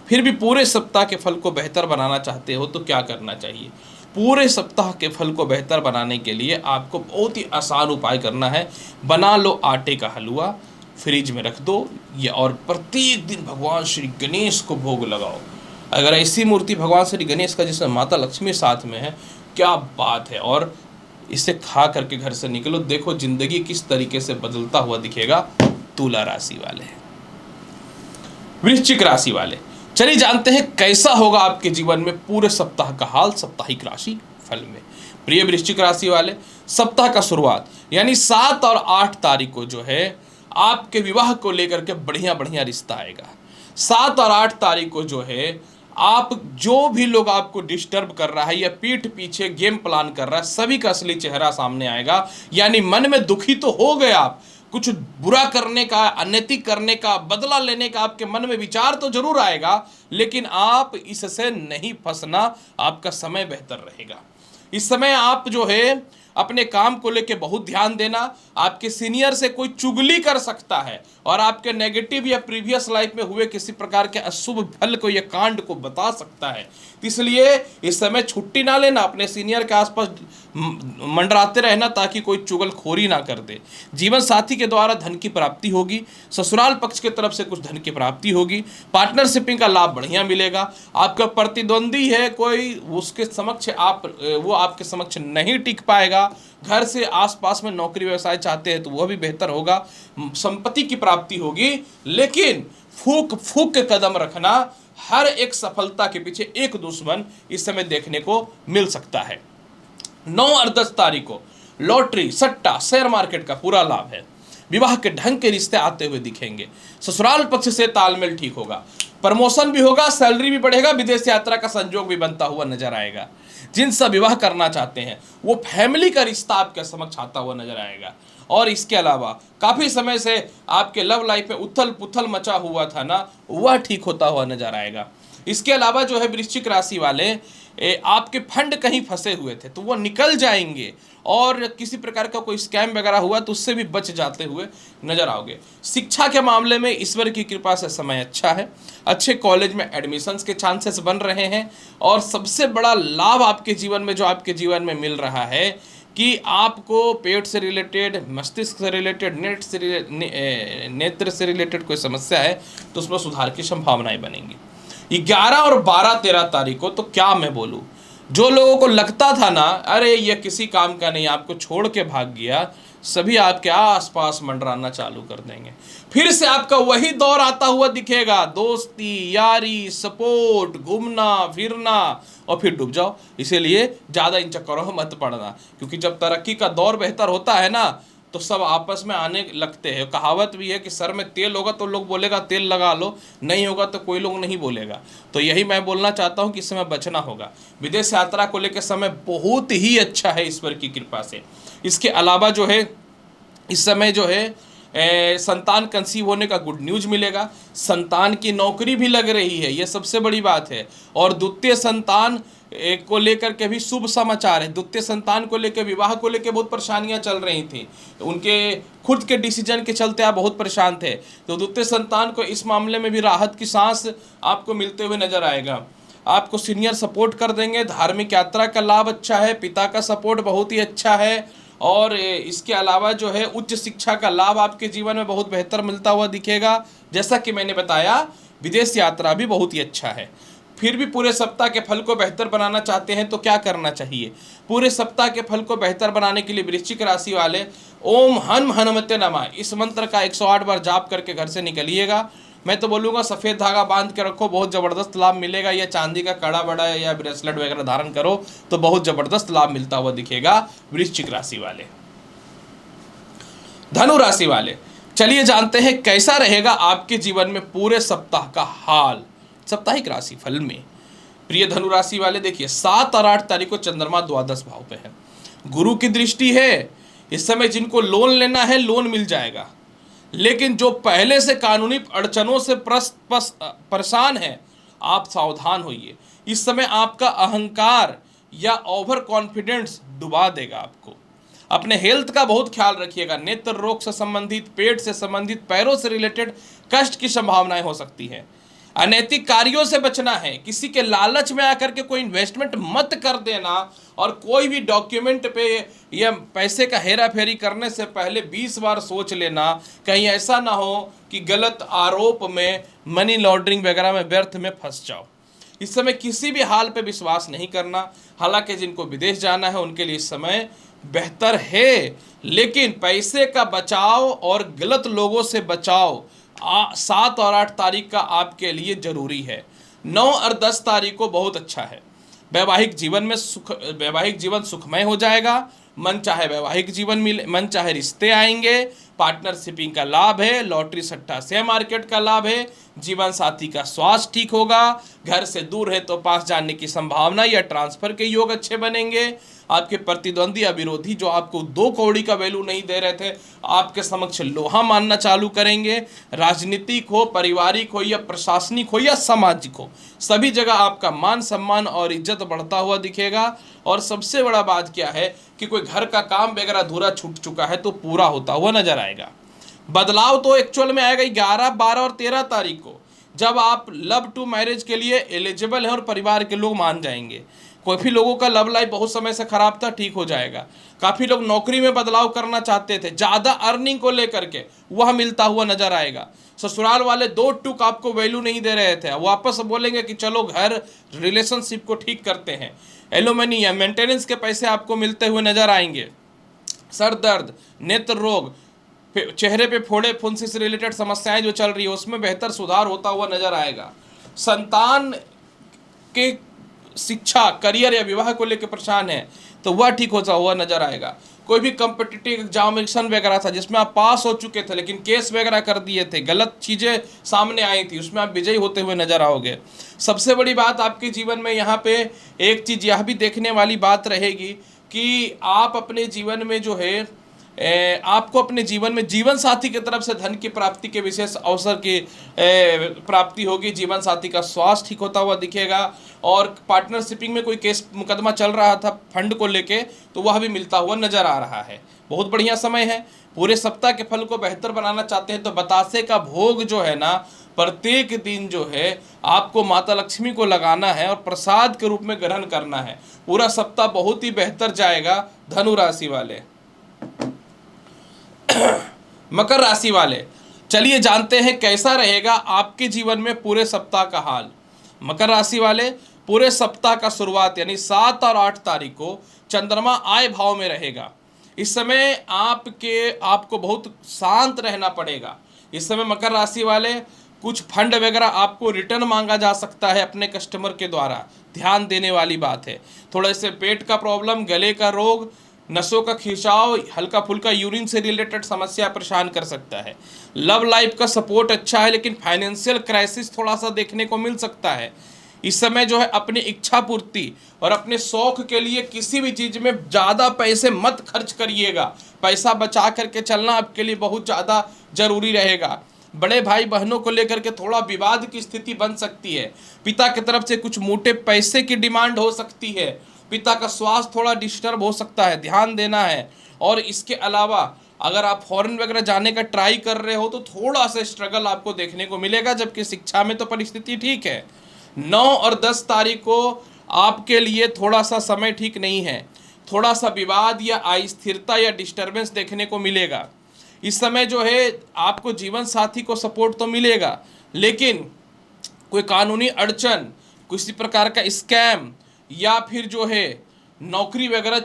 A: फिर भी पूरे सप्ताह के फल को बेहतर बनाना चाहते हो तो क्या करना चाहिए? पूरे सप्ताह के फल को बेहतर बनाने के लिए आपको बहुत ही आसान उपाय करना है। बना लो आटे का हलवा, फ्रिज में रख दो, ये और प्रत्येक दिन भगवान श्री गणेश को भोग लगाओ। अगर ऐसी मूर्ति भगवान श्री गणेश का जिसमें माता लक्ष्मी साथ में है, क्या बात है। और इसे खा करके घर से निकलो, देखो जिंदगी किस तरीके से बदलता हुआ दिखेगा। तुला राशि वाले, वृश्चिक राशि वाले, चलिए जानते हैं कैसा होगा आपके जीवन में पूरे सप्ताह का हाल साप्ताहिक राशि फल में। प्रिय वृश्चिक राशि वाले, सप्ताह का शुरुआत यानी 7 और 8 तारीख को जो है आपके विवाह को लेकर के बढ़िया बढ़िया रिश्ता आएगा। 7 और 8 तारीख को जो है आप जो भी लोग आपको डिस्टर्ब कर रहा है या पीठ पीछे गेम प्लान कर रहा है, सभी का असली चेहरा सामने आएगा। यानी मन में दुखी तो हो गए आप, कुछ बुरा करने का, अनैतिक करने का, बदला लेने का आपके मन में विचार तो जरूर आएगा, लेकिन आप इससे नहीं फंसना, आपका समय बेहतर रहेगा। इस समय आप जो है अपने काम को लेके बहुत ध्यान देना। आपके सीनियर से कोई चुगली कर सकता है और आपके नेगेटिव या प्रीवियस लाइफ में हुए किसी प्रकार के अशुभ फल को या कांड को बता सकता है। इसलिए इस समय छुट्टी ना लेना, अपने सीनियर के आसपास मंडराते रहना ताकि कोई चुगलखोरी ना कर दे। जीवन साथी के द्वारा धन की प्राप्ति होगी। ससुराल पक्ष की तरफ से कुछ धन की प्राप्ति होगी। पार्टनरशिपिंग का लाभ बढ़िया मिलेगा। आपका प्रतिद्वंदी है कोई, उसके समक्ष वो आपके समक्ष नहीं टिक पाएगा। घर से आसपास में नौकरी व्यवसाय चाहते हैं तो वह भी बेहतर होगा। संपत्ति की प्राप्ति होगी, लेकिन फूक फूक के कदम रखना। हर एक सफलता के पीछे एक दुश्मन इस समय देखने को मिल सकता है। 9 और 10 तारीख को लॉटरी, सट्टा, शेयर मार्केट का पूरा लाभ है। विवाह के ढंग के रिश्ते आते हुए दिखेंगे। ससुराल पक्ष से तालमेल ठीक होगा। प्रमोशन भी होगा, सैलरी भी बढ़ेगा, विदेश यात्रा का संयोग भी बनता हुआ नजर आएगा। जिनसे विवाह करना चाहते हैं वो फैमिली का रिश्ता आपके समक्ष आता हुआ नजर आएगा। और इसके अलावा काफी समय से आपके लव लाइफ में उथल पुथल मचा हुआ था ना, वह ठीक होता हुआ नजर आएगा। इसके अलावा जो है वृश्चिक राशि वाले, आपके फंड कहीं फंसे हुए थे तो वो निकल जाएंगे, और किसी प्रकार का कोई स्कैम वगैरह हुआ तो उससे भी बच जाते हुए नजर आओगे। शिक्षा के मामले में ईश्वर की कृपा से समय अच्छा है। अच्छे कॉलेज में एडमिशन्स के चांसेस बन रहे हैं। और सबसे बड़ा लाभ आपके जीवन में जो आपके जीवन में मिल रहा है कि आपको पेट से रिलेटेड, मस्तिष्क से रिलेटेड, नेत्र से रिलेटेड कोई समस्या है तो उसमें सुधार की संभावनाएं बनेंगी। 11 और 12, 13 तारीख को तो क्या मैं बोलूँ, जो लोगों को लगता था ना अरे ये किसी काम का नहीं, आपको छोड़ के भाग गया, सभी आपके आसपास मंडराना चालू कर देंगे। फिर से आपका वही दौर आता हुआ दिखेगा, दोस्ती यारी सपोर्ट घूमना फिरना, और फिर डूब जाओ। इसीलिए ज़्यादा इन चक्करों में मत पड़ना, क्योंकि जब तरक्की का दौर बेहतर होता है ना तो सब आपस में आने लगते हैं। कहावत भी है कि सर में तेल होगा तो लोग बोलेगा तेल लगा लो, नहीं होगा तो कोई लोग नहीं बोलेगा। तो यही मैं बोलना चाहता हूँ कि इस समय बचना होगा। विदेश यात्रा को लेकर समय बहुत ही अच्छा है ईश्वर की कृपा से। इसके अलावा जो है इस समय जो है संतान कंसीव होने का गुड न्यूज मिलेगा। संतान की नौकरी भी लग रही है, ये सबसे बड़ी बात है। और द्वितीय संतान को लेकर के भी शुभ समाचार है। द्वितीय संतान को लेकर, विवाह को लेकर बहुत परेशानियां चल रही थी, उनके खुद के डिसीजन के चलते आप बहुत परेशान थे, तो द्वितीय संतान को इस मामले में भी राहत की सांस आपको मिलते हुए नजर आएगा। आपको सीनियर सपोर्ट कर देंगे। धार्मिक यात्रा का लाभ अच्छा है, पिता का सपोर्ट बहुत ही अच्छा है। और इसके अलावा जो है उच्च शिक्षा का लाभ आपके जीवन में बहुत बेहतर मिलता हुआ दिखेगा। जैसा कि मैंने बताया, विदेश यात्रा भी बहुत ही अच्छा है। फिर भी पूरे सप्ताह के फल को बेहतर बनाना चाहते हैं तो क्या करना चाहिए? पूरे सप्ताह के फल को बेहतर बनाने के लिए वृश्चिक राशि वाले ओम हनुम हनुमते नमः इस मंत्र का 108 बार जाप करके घर से निकलिएगा। मैं तो बोलूँगा सफ़ेद धागा बांध के रखो, बहुत ज़बरदस्त लाभ मिलेगा। या चांदी का कड़ा बड़ा या ब्रेसलेट वगैरह धारण करो तो बहुत ज़बरदस्त लाभ मिलता हुआ दिखेगा वृश्चिक राशि वाले। धनु राशि वाले, चलिए जानते हैं कैसा रहेगा आपके जीवन में पूरे सप्ताह का हाल। साप्ताहिक राशि फल में प्रिय धनु राशि वाले, देखिए 7 और 8 तारीख को चंद्रमा द्वादश भाव पे है, गुरु की दृष्टि है। इस समय जिनको लोन लेना है लोन मिल जाएगा, लेकिन जो पहले से कानूनी अड़चनों से परेशान है आप सावधान होइए। इस समय आपका अहंकार या ओवर कॉन्फिडेंस डुबा देगा आपको। अपने हेल्थ का बहुत ख्याल रखिएगा। नेत्र रोग से संबंधित, पेट से संबंधित, पैरों से रिलेटेड कष्ट की संभावनाएं हो सकती है। अनैतिक कार्यों से बचना है। किसी के लालच में आकर के कोई इन्वेस्टमेंट मत कर देना, और कोई भी डॉक्यूमेंट पे या पैसे का हेरा फेरी करने से पहले 20 बार सोच लेना, कहीं ऐसा ना हो कि गलत आरोप में, मनी लॉन्ड्रिंग वगैरह में, व्यर्थ में फंस जाओ। इस समय किसी भी हाल पे विश्वास नहीं करना। हालांकि जिनको विदेश जाना है उनके लिए इस समय बेहतर है, लेकिन पैसे का बचाव और गलत लोगों से बचाव 7 और 8 तारीख का आपके लिए जरूरी है। 9 और 10 तारीख को बहुत अच्छा है। वैवाहिक जीवन सुखमय हो जाएगा। मन चाहे वैवाहिक जीवन मिले, मन चाहे रिश्ते आएंगे। पार्टनरशिपिंग का लाभ है। लॉटरी सट्टा शेयर मार्केट का लाभ है। जीवन साथी का स्वास्थ्य ठीक होगा। घर से दूर है तो पास जाने की संभावना या ट्रांसफर के योग अच्छे बनेंगे। आपके प्रतिद्वंदी या विरोधी जो आपको 2 कौड़ी का वैल्यू नहीं दे रहे थे, आपके समक्ष लोहा मानना चालू करेंगे। राजनीतिक हो, पारिवारिक हो या प्रशासनिक हो या सामाजिक हो, सभी जगह आपका मान सम्मान और इज्जत बढ़ता हुआ दिखेगा। और सबसे बड़ा बात क्या है कि कोई घर का काम वगैरह अधूरा छूट चुका है तो पूरा होता हुआ नजर आएगा। बदलाव तो एक्चुअल में आएगा 11, 12 और 13 तारीख को, जब आप लव टू मैरिज के लिए एलिजिबल हैं और परिवार के लोग मान जाएंगे। काफ़ी लोगों का लव लाइफ बहुत समय से खराब था, ठीक हो जाएगा। काफ़ी लोग नौकरी में बदलाव करना चाहते थे, ज़्यादा अर्निंग को लेकर के, वह मिलता हुआ नजर आएगा। ससुराल वाले 2 टूक आपको वैल्यू नहीं दे रहे थे, वापस बोलेंगे कि चलो घर रिलेशनशिप को ठीक करते हैं। एलुमनी या मेंटेनेंस के पैसे आपको मिलते हुए नजर आएंगे। सर दर्द, नेत्र रोग, चेहरे पे फोड़े फुंसी से रिलेटेड समस्याएं जो चल रही है उसमें बेहतर सुधार होता हुआ नजर आएगा। संतान के शिक्षा, करियर या विवाह को लेकर परेशान है तो वह ठीक होता हुआ नजर आएगा। कोई भी कॉम्पिटिटिव एग्जामिनेशन वगैरह था जिसमें आप पास हो चुके थे लेकिन केस वगैरह कर दिए थे, गलत चीज़ें सामने आई थी, उसमें आप विजयी होते हुए नजर आओगे। सबसे बड़ी बात आपके जीवन में यहाँ पे एक चीज़ यह भी देखने वाली बात रहेगी कि आप अपने जीवन में जो है आपको अपने जीवन में जीवन साथी की तरफ से धन की प्राप्ति के विशेष अवसर की प्राप्ति होगी। जीवन साथी का स्वास्थ्य ठीक होता हुआ दिखेगा। और पार्टनरशिपिंग में कोई केस मुकदमा चल रहा था फंड को लेके तो वह भी मिलता हुआ नजर आ रहा है। बहुत बढ़िया समय है। पूरे सप्ताह के फल को बेहतर बनाना चाहते हैं तो बतासे का भोग जो है ना, प्रत्येक दिन जो है आपको माता लक्ष्मी को लगाना है और प्रसाद के रूप में ग्रहण करना है। पूरा सप्ताह बहुत ही बेहतर जाएगा। धनु राशि वाले, मकर राशि वाले, चलिए जानते हैं कैसा रहेगा आपके जीवन में पूरे सप्ताह का हाल। मकर राशि वाले, पूरे सप्ताह का शुरुआत यानी 7 और 8 तारीख को चंद्रमा आय भाव में रहेगा। इस समय आपको बहुत शांत रहना पड़ेगा। इस समय मकर राशि वाले कुछ फंड वगैरह आपको रिटर्न मांगा जा सकता है अपने कस्टमर के द्वारा, ध्यान देने वाली बात है। थोड़े से पेट का प्रॉब्लम, गले का रोग, नसों का खिंचाव, हल्का फुल्का यूरिन से रिलेटेड समस्या परेशान कर सकता है। लव लाइफ का सपोर्ट अच्छा है, लेकिन फाइनेंशियल क्राइसिस थोड़ा सा देखने को मिल सकता है। इस समय जो है अपनी इच्छा पूर्ति और अपने शौक के लिए किसी भी चीज़ में ज़्यादा पैसे मत खर्च करिएगा। पैसा बचा करके चलना आपके लिए बहुत ज़्यादा जरूरी रहेगा। बड़े भाई बहनों को लेकर के थोड़ा विवाद की स्थिति बन सकती है। पिता की तरफ से कुछ मोटे पैसे की डिमांड हो सकती है। पिता का स्वास्थ्य थोड़ा डिस्टर्ब हो सकता है, ध्यान देना है। और इसके अलावा अगर आप फॉरेन वगैरह जाने का ट्राई कर रहे हो तो थोड़ा सा स्ट्रगल आपको देखने को मिलेगा, जबकि शिक्षा में तो परिस्थिति ठीक है। 9 और 10 तारीख को आपके लिए थोड़ा सा समय ठीक नहीं है। थोड़ा सा विवाद या अस्थिरता या डिस्टर्बेंस देखने को मिलेगा। इस समय जो है आपको जीवन साथी को सपोर्ट तो मिलेगा, लेकिन कोई कानूनी अड़चन, किसी प्रकार का स्कैम या फिर जो है नौकरी वगैरह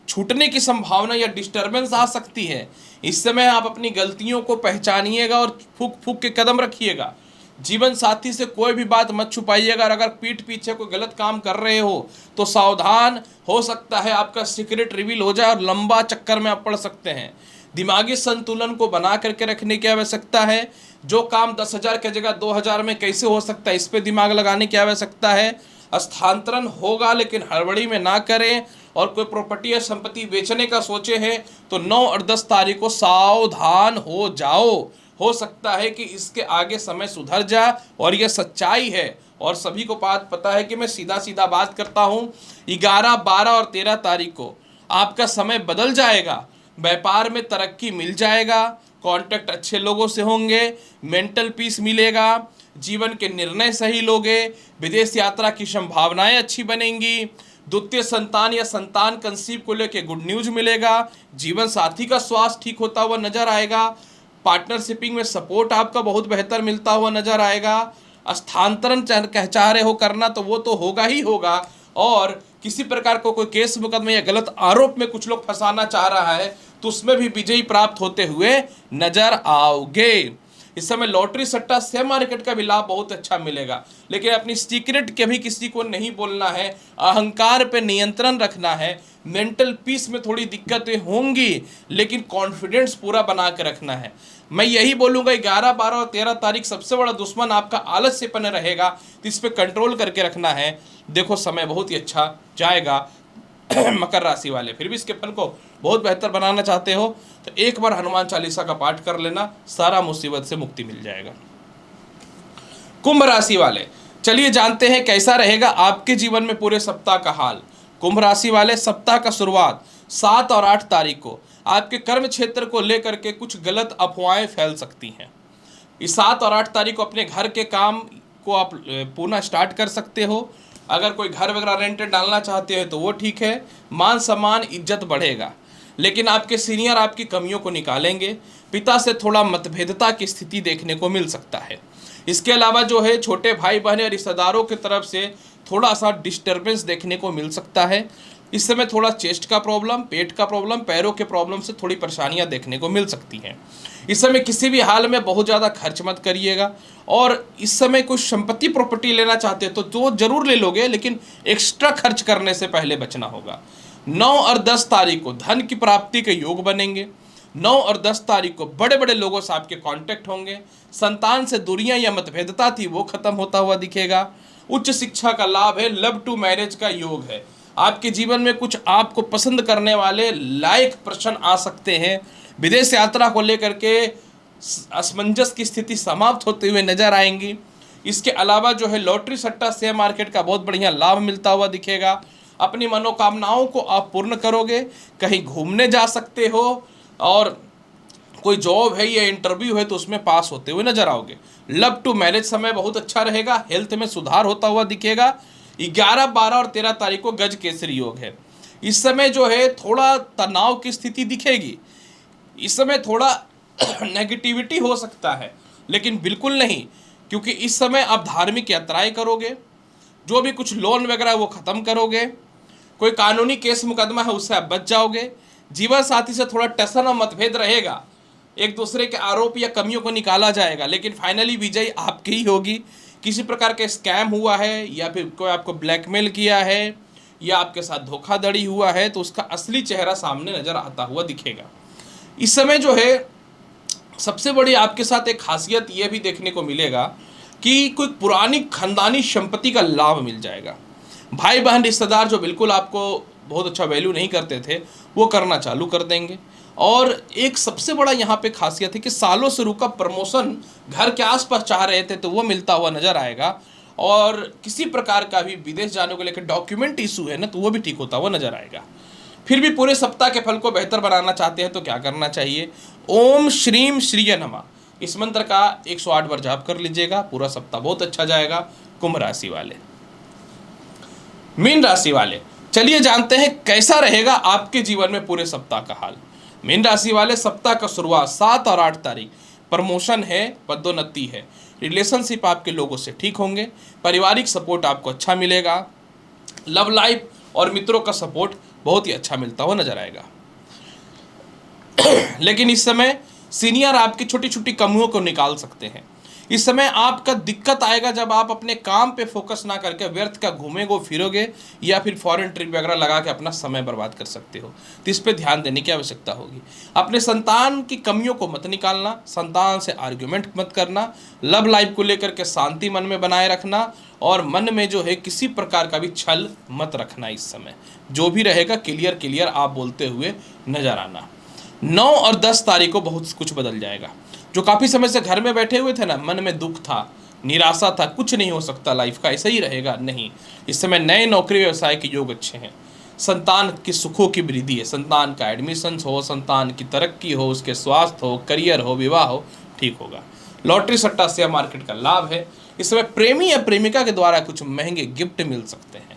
A: छूटने की संभावना या डिस्टर्बेंस आ सकती है। इस समय आप अपनी गलतियों को पहचानिएगा और फूक फूक के कदम रखिएगा। जीवन साथी से कोई भी बात मत छुपाइएगा। अगर पीठ पीछे कोई गलत काम कर रहे हो तो सावधान, हो सकता है आपका सीक्रेट रिवील हो जाए और लंबा चक्कर में आप पड़ सकते हैं। दिमागी संतुलन को बना करके रखने की आवश्यकता है। जो काम 10,000 की जगह 2,000 में कैसे हो सकता है, इस पे दिमाग लगाने की आवश्यकता है। स्थानांतरण होगा, लेकिन हड़बड़ी में ना करें। और कोई प्रॉपर्टी या संपत्ति बेचने का सोचे हैं तो 9 और 10 तारीख को सावधान हो जाओ। हो सकता है कि इसके आगे समय सुधर जाए, और यह सच्चाई है। और सभी को बात पता है कि मैं सीधा सीधा बात करता हूँ। 11, 12 और 13 तारीख को आपका समय बदल जाएगा। व्यापार में तरक्की मिल जाएगा, कॉन्टैक्ट अच्छे लोगों से होंगे, मेंटल पीस मिलेगा, जीवन के निर्णय सही लोगे, विदेश यात्रा की संभावनाएं अच्छी बनेंगी, द्वितीय संतान या संतान कंसीव को लेकर गुड न्यूज मिलेगा, जीवन साथी का स्वास्थ्य ठीक होता हुआ नजर आएगा, पार्टनरशिपिंग में सपोर्ट आपका बहुत बेहतर मिलता हुआ नजर आएगा। स्थानांतरण चाह रहे हो करना तो वो तो होगा ही होगा। और किसी प्रकार को कोई केस मुकदमे या गलत आरोप में कुछ लोग फंसाना चाह रहा है तो उसमें भी विजयी प्राप्त होते हुए नजर आओगे। इस समय लॉटरी सट्टा शेयर मार्केट का भी लाभ बहुत अच्छा मिलेगा, लेकिन अपनी सीक्रेट कभी किसी को नहीं बोलना है। अहंकार पे नियंत्रण रखना है। मेंटल पीस में थोड़ी दिक्कतें होंगी, लेकिन कॉन्फिडेंस पूरा बना के रखना है। मैं यही बोलूँगा 11, 12 और 13 तारीख सबसे बड़ा दुश्मन आपका आलस्यपन रहेगा, तो इस पर कंट्रोल करके रखना है। देखो समय बहुत ही अच्छा जाएगा। मकर राशि वाले फिर भी इसके फल को बहुत बेहतर बनाना चाहते हो तो एक बार हनुमान चालीसा का पाठ कर लेना, सारा मुसीबत से मुक्ति मिल जाएगा। कुंभ राशि वाले, चलिए जानते हैं कैसा रहेगा आपके जीवन में पूरे सप्ताह का हाल। कुंभ राशि वाले, सप्ताह का शुरुआत 7 और 8 तारीख को आपके कर्म क्षेत्र को लेकर के कुछ गलत अफवाहें फैल सकती हैं। इस 7 और 8 तारीख को अपने घर के काम को आप पुनः स्टार्ट कर सकते हो। अगर कोई घर वगैरह रेंटेड डालना चाहते हैं तो वो ठीक है। मान सम्मान इज्जत बढ़ेगा, लेकिन आपके सीनियर आपकी कमियों को निकालेंगे। पिता से थोड़ा मतभेदता की स्थिति देखने को मिल सकता है। इसके अलावा जो है छोटे भाई बहन या रिश्तेदारों की तरफ से थोड़ा सा डिस्टर्बेंस देखने को मिल सकता है। इस समय थोड़ा चेस्ट का प्रॉब्लम, पेट का प्रॉब्लम, पैरों के प्रॉब्लम से थोड़ी परेशानियां देखने को मिल सकती हैं। इस समय किसी भी हाल में बहुत ज़्यादा खर्च मत करिएगा। और इस समय कुछ संपत्ति प्रॉपर्टी लेना चाहते हो तो जरूर ले लोगे, लेकिन एक्स्ट्रा खर्च करने से पहले बचना होगा। 9 और 10 तारीख को धन की प्राप्ति के योग बनेंगे। 9 और 10 तारीख को बड़े बड़े लोगों से आपके कांटेक्ट होंगे। संतान से दूरियां या मतभेदता थी वो खत्म होता हुआ दिखेगा। उच्च शिक्षा का लाभ है। लव टू मैरिज का योग है। आपके जीवन में कुछ आपको पसंद करने वाले लायक प्रश्न आ सकते हैं। विदेश यात्रा को लेकर के असमंजस की स्थिति समाप्त होते हुए नजर आएंगी। इसके अलावा जो है लॉटरी सट्टा शेयर मार्केट का बहुत बढ़िया लाभ मिलता हुआ दिखेगा। अपनी मनोकामनाओं को आप पूर्ण करोगे। कहीं घूमने जा सकते हो, और कोई जॉब है या इंटरव्यू है तो उसमें पास होते हुए नजर आओगे। लव टू मैरिज समय बहुत अच्छा रहेगा। हेल्थ में सुधार होता हुआ दिखेगा। 11, 12 और 13 तारीख को गज केसरी योग है। इस समय जो है थोड़ा तनाव की स्थिति दिखेगी। इस समय थोड़ा नेगेटिविटी हो सकता है, लेकिन बिल्कुल नहीं, क्योंकि इस समय आप धार्मिक यात्राएं करोगे। जो भी कुछ लोन वगैरह वो ख़त्म करोगे। कोई कानूनी केस मुकदमा है उससे आप बच जाओगे। जीवन साथी से थोड़ा टसन और मतभेद रहेगा, एक दूसरे के आरोप या कमियों को निकाला जाएगा, लेकिन फाइनली विजय आपकी ही होगी। किसी प्रकार का स्कैम हुआ है या फिर कोई आपको ब्लैकमेल किया है या आपके साथ धोखाधड़ी हुआ है तो उसका असली चेहरा सामने नजर आता हुआ दिखेगा। इस समय जो है सबसे बड़ी आपके साथ एक खासियत यह भी देखने को मिलेगा कि कोई पुरानी खानदानी संपत्ति का लाभ मिल जाएगा। भाई बहन रिश्तेदार जो बिल्कुल आपको बहुत अच्छा वैल्यू नहीं करते थे वो करना चालू कर देंगे। और एक सबसे बड़ा यहाँ पे खासियत है कि सालों से रुका प्रमोशन घर के आसपास चाह रहे थे तो वो मिलता हुआ नजर आएगा। और किसी प्रकार का भी विदेश जाने को लेकर डॉक्यूमेंट इशू है ना तो वो भी ठीक होता हुआ नजर आएगा। फिर भी पूरे सप्ताह के फल को बेहतर बनाना चाहते हैं तो क्या करना चाहिए? ओम श्रीम श्रीय नमः इस मंत्र का 108 बार जाप कर लीजिएगा, पूरा सप्ताह बहुत अच्छा जाएगा। कुंभ राशि वाले, मीन राशि वाले, चलिए जानते हैं कैसा रहेगा आपके जीवन में पूरे सप्ताह का हाल। मीन राशि वाले, सप्ताह का शुरुआत 7 और 8 तारीख, प्रमोशन है, पदोन्नति है, रिलेशनशिप आपके लोगों से ठीक होंगे, पारिवारिक सपोर्ट आपको अच्छा मिलेगा, लव लाइफ और मित्रों का सपोर्ट बहुत ही अच्छा मिलता हुआ नजर आएगा। लेकिन इस समय सीनियर आपकी छोटी छोटी कमियों को निकाल सकते हैं। इस समय आपका दिक्कत आएगा जब आप अपने काम पे फोकस ना करके व्यर्थ का घूमेंगे फिरोगे या फिर फॉरेन ट्रिप वगैरह लगा के अपना समय बर्बाद कर सकते हो, तो इस पे ध्यान देने की आवश्यकता होगी। अपने संतान की कमियों को मत निकालना, संतान से आर्ग्यूमेंट मत करना, लव लाइफ को लेकर के शांति मन में बनाए रखना और मन में जो है किसी प्रकार का भी छल मत रखना। इस समय जो भी रहेगा क्लियर क्लियर आप बोलते हुए नजर आना। 9 और 10 तारीख को बहुत कुछ बदल जाएगा। जो काफ़ी समय से घर में बैठे हुए थे ना, मन में दुख था, निराशा था, कुछ नहीं हो सकता लाइफ का, ऐसा ही रहेगा, नहीं। इस समय नए नौकरी व्यवसाय के योग अच्छे हैं, संतान की सुखों की वृद्धि है, संतान का एडमिशन हो, संतान की तरक्की हो, उसके स्वास्थ्य हो, करियर हो, विवाह हो, ठीक होगा। लॉटरी सट्टा शेयर मार्केट का लाभ है। इस समय प्रेमी या प्रेमिका के द्वारा कुछ महंगे गिफ्ट मिल सकते हैं।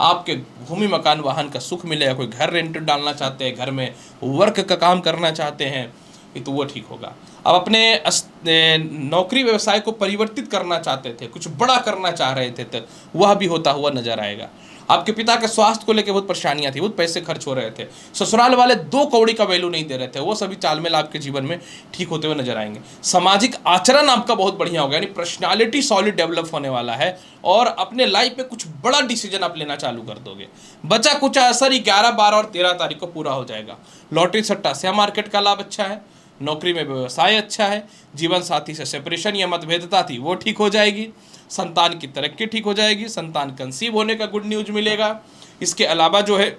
A: आपके भूमि मकान वाहन का सुख मिलेगा। कोई घर रेंट डालना चाहते हैं, घर में वर्क का काम करना चाहते हैं तो वो ठीक होगा। अब अपने नौकरी व्यवसाय को परिवर्तित करना चाहते थे, कुछ बड़ा करना चाह रहे थे तो वह भी होता हुआ नजर आएगा। आपके पिता के स्वास्थ्य को लेकर बहुत परेशानियां थी, बहुत पैसे खर्च हो रहे थे, ससुराल वाले 2 कौड़ी का वैल्यू नहीं दे रहे थे, वो सभी तालमेल आपके जीवन में ठीक होते हुए नजर आएंगे। सामाजिक आचरण आपका बहुत बढ़िया होगा, यानी पर्सनालिटी सॉलिड डेवलप होने वाला है और अपने लाइफ में कुछ बड़ा डिसीजन आप लेना चालू कर दोगे। बचा कुचा असर 11, 12 और 13 तारीख को पूरा हो जाएगा। लॉटरी सट्टा शेयर मार्केट का लाभ अच्छा है, नौकरी में व्यवसाय अच्छा है, जीवन साथी से सेपरेशन या मतभेदता थी वो ठीक हो जाएगी, संतान की तरक्की ठीक हो जाएगी, संतान कंसीव होने का गुड न्यूज मिलेगा। इसके अलावा जो है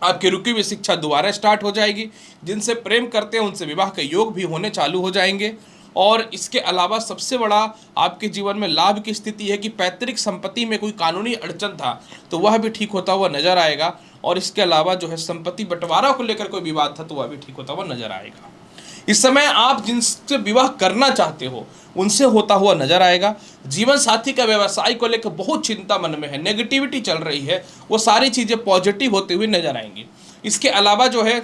A: आपकी रुकी हुई शिक्षा दोबारा स्टार्ट हो जाएगी, जिनसे प्रेम करते हैं उनसे विवाह के योग भी होने चालू हो जाएंगे। और इसके अलावा सबसे बड़ा आपके जीवन में लाभ की स्थिति है कि पैतृक संपत्ति में कोई कानूनी अड़चन था तो वह भी ठीक होता हुआ नजर आएगा। और इसके अलावा जो है संपत्ति बंटवारा को लेकर कोई विवाद था तो वह भी ठीक होता हुआ नजर आएगा। इस समय आप जिनसे विवाह करना चाहते हो उनसे होता हुआ नजर आएगा। जीवन साथी का व्यवसाय को लेकर बहुत चिंता मन में है, नेगेटिविटी चल रही है, वो सारी चीज़ें पॉजिटिव होते हुए नजर आएंगी। इसके अलावा जो है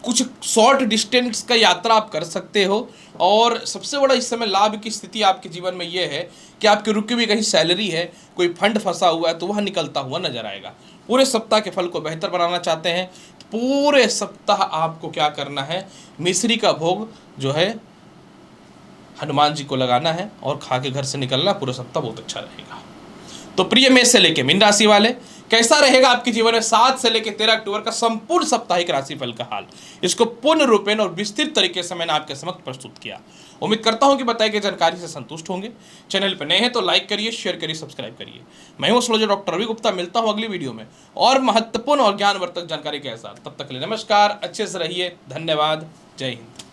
A: कुछ शॉर्ट डिस्टेंस का यात्रा आप कर सकते हो। और सबसे बड़ा इस समय लाभ की स्थिति आपके जीवन में ये है कि आपकी रुकी हुई कहीं सैलरी है, कोई फंड फंसा हुआ है तो वह निकलता हुआ नजर आएगा। पूरे सप्ताह के फल को बेहतर बनाना चाहते हैं, पूरे सप्ताह आपको क्या करना है, मिश्री का भोग जो है हनुमान जी को लगाना है और खा के घर से निकलना। पूरा सप्ताह बहुत अच्छा रहेगा। तो प्रिय मेष से लेके मीन राशि वाले, कैसा रहेगा आपके जीवन में 7 से लेकर 13 अक्टूबर का संपूर्ण साप्ताहिक राशिफल का हाल, इसको पूर्ण रूपेण और विस्तृत तरीके से मैंने आपके समक्ष प्रस्तुत किया। उम्मीद करता हूं कि बताई गई जानकारी से संतुष्ट होंगे। चैनल पर नए हैं तो लाइक करिए, शेयर करिए, सब्सक्राइब करिए। मैं हूं एस्ट्रोलॉजर डॉक्टर रवि गुप्ता, मिलता हूं अगली वीडियो में और महत्वपूर्ण और ज्ञानवर्धक जानकारी के साथ। तब तक के लिए नमस्कार, अच्छे से रहिए, धन्यवाद, जय हिंद।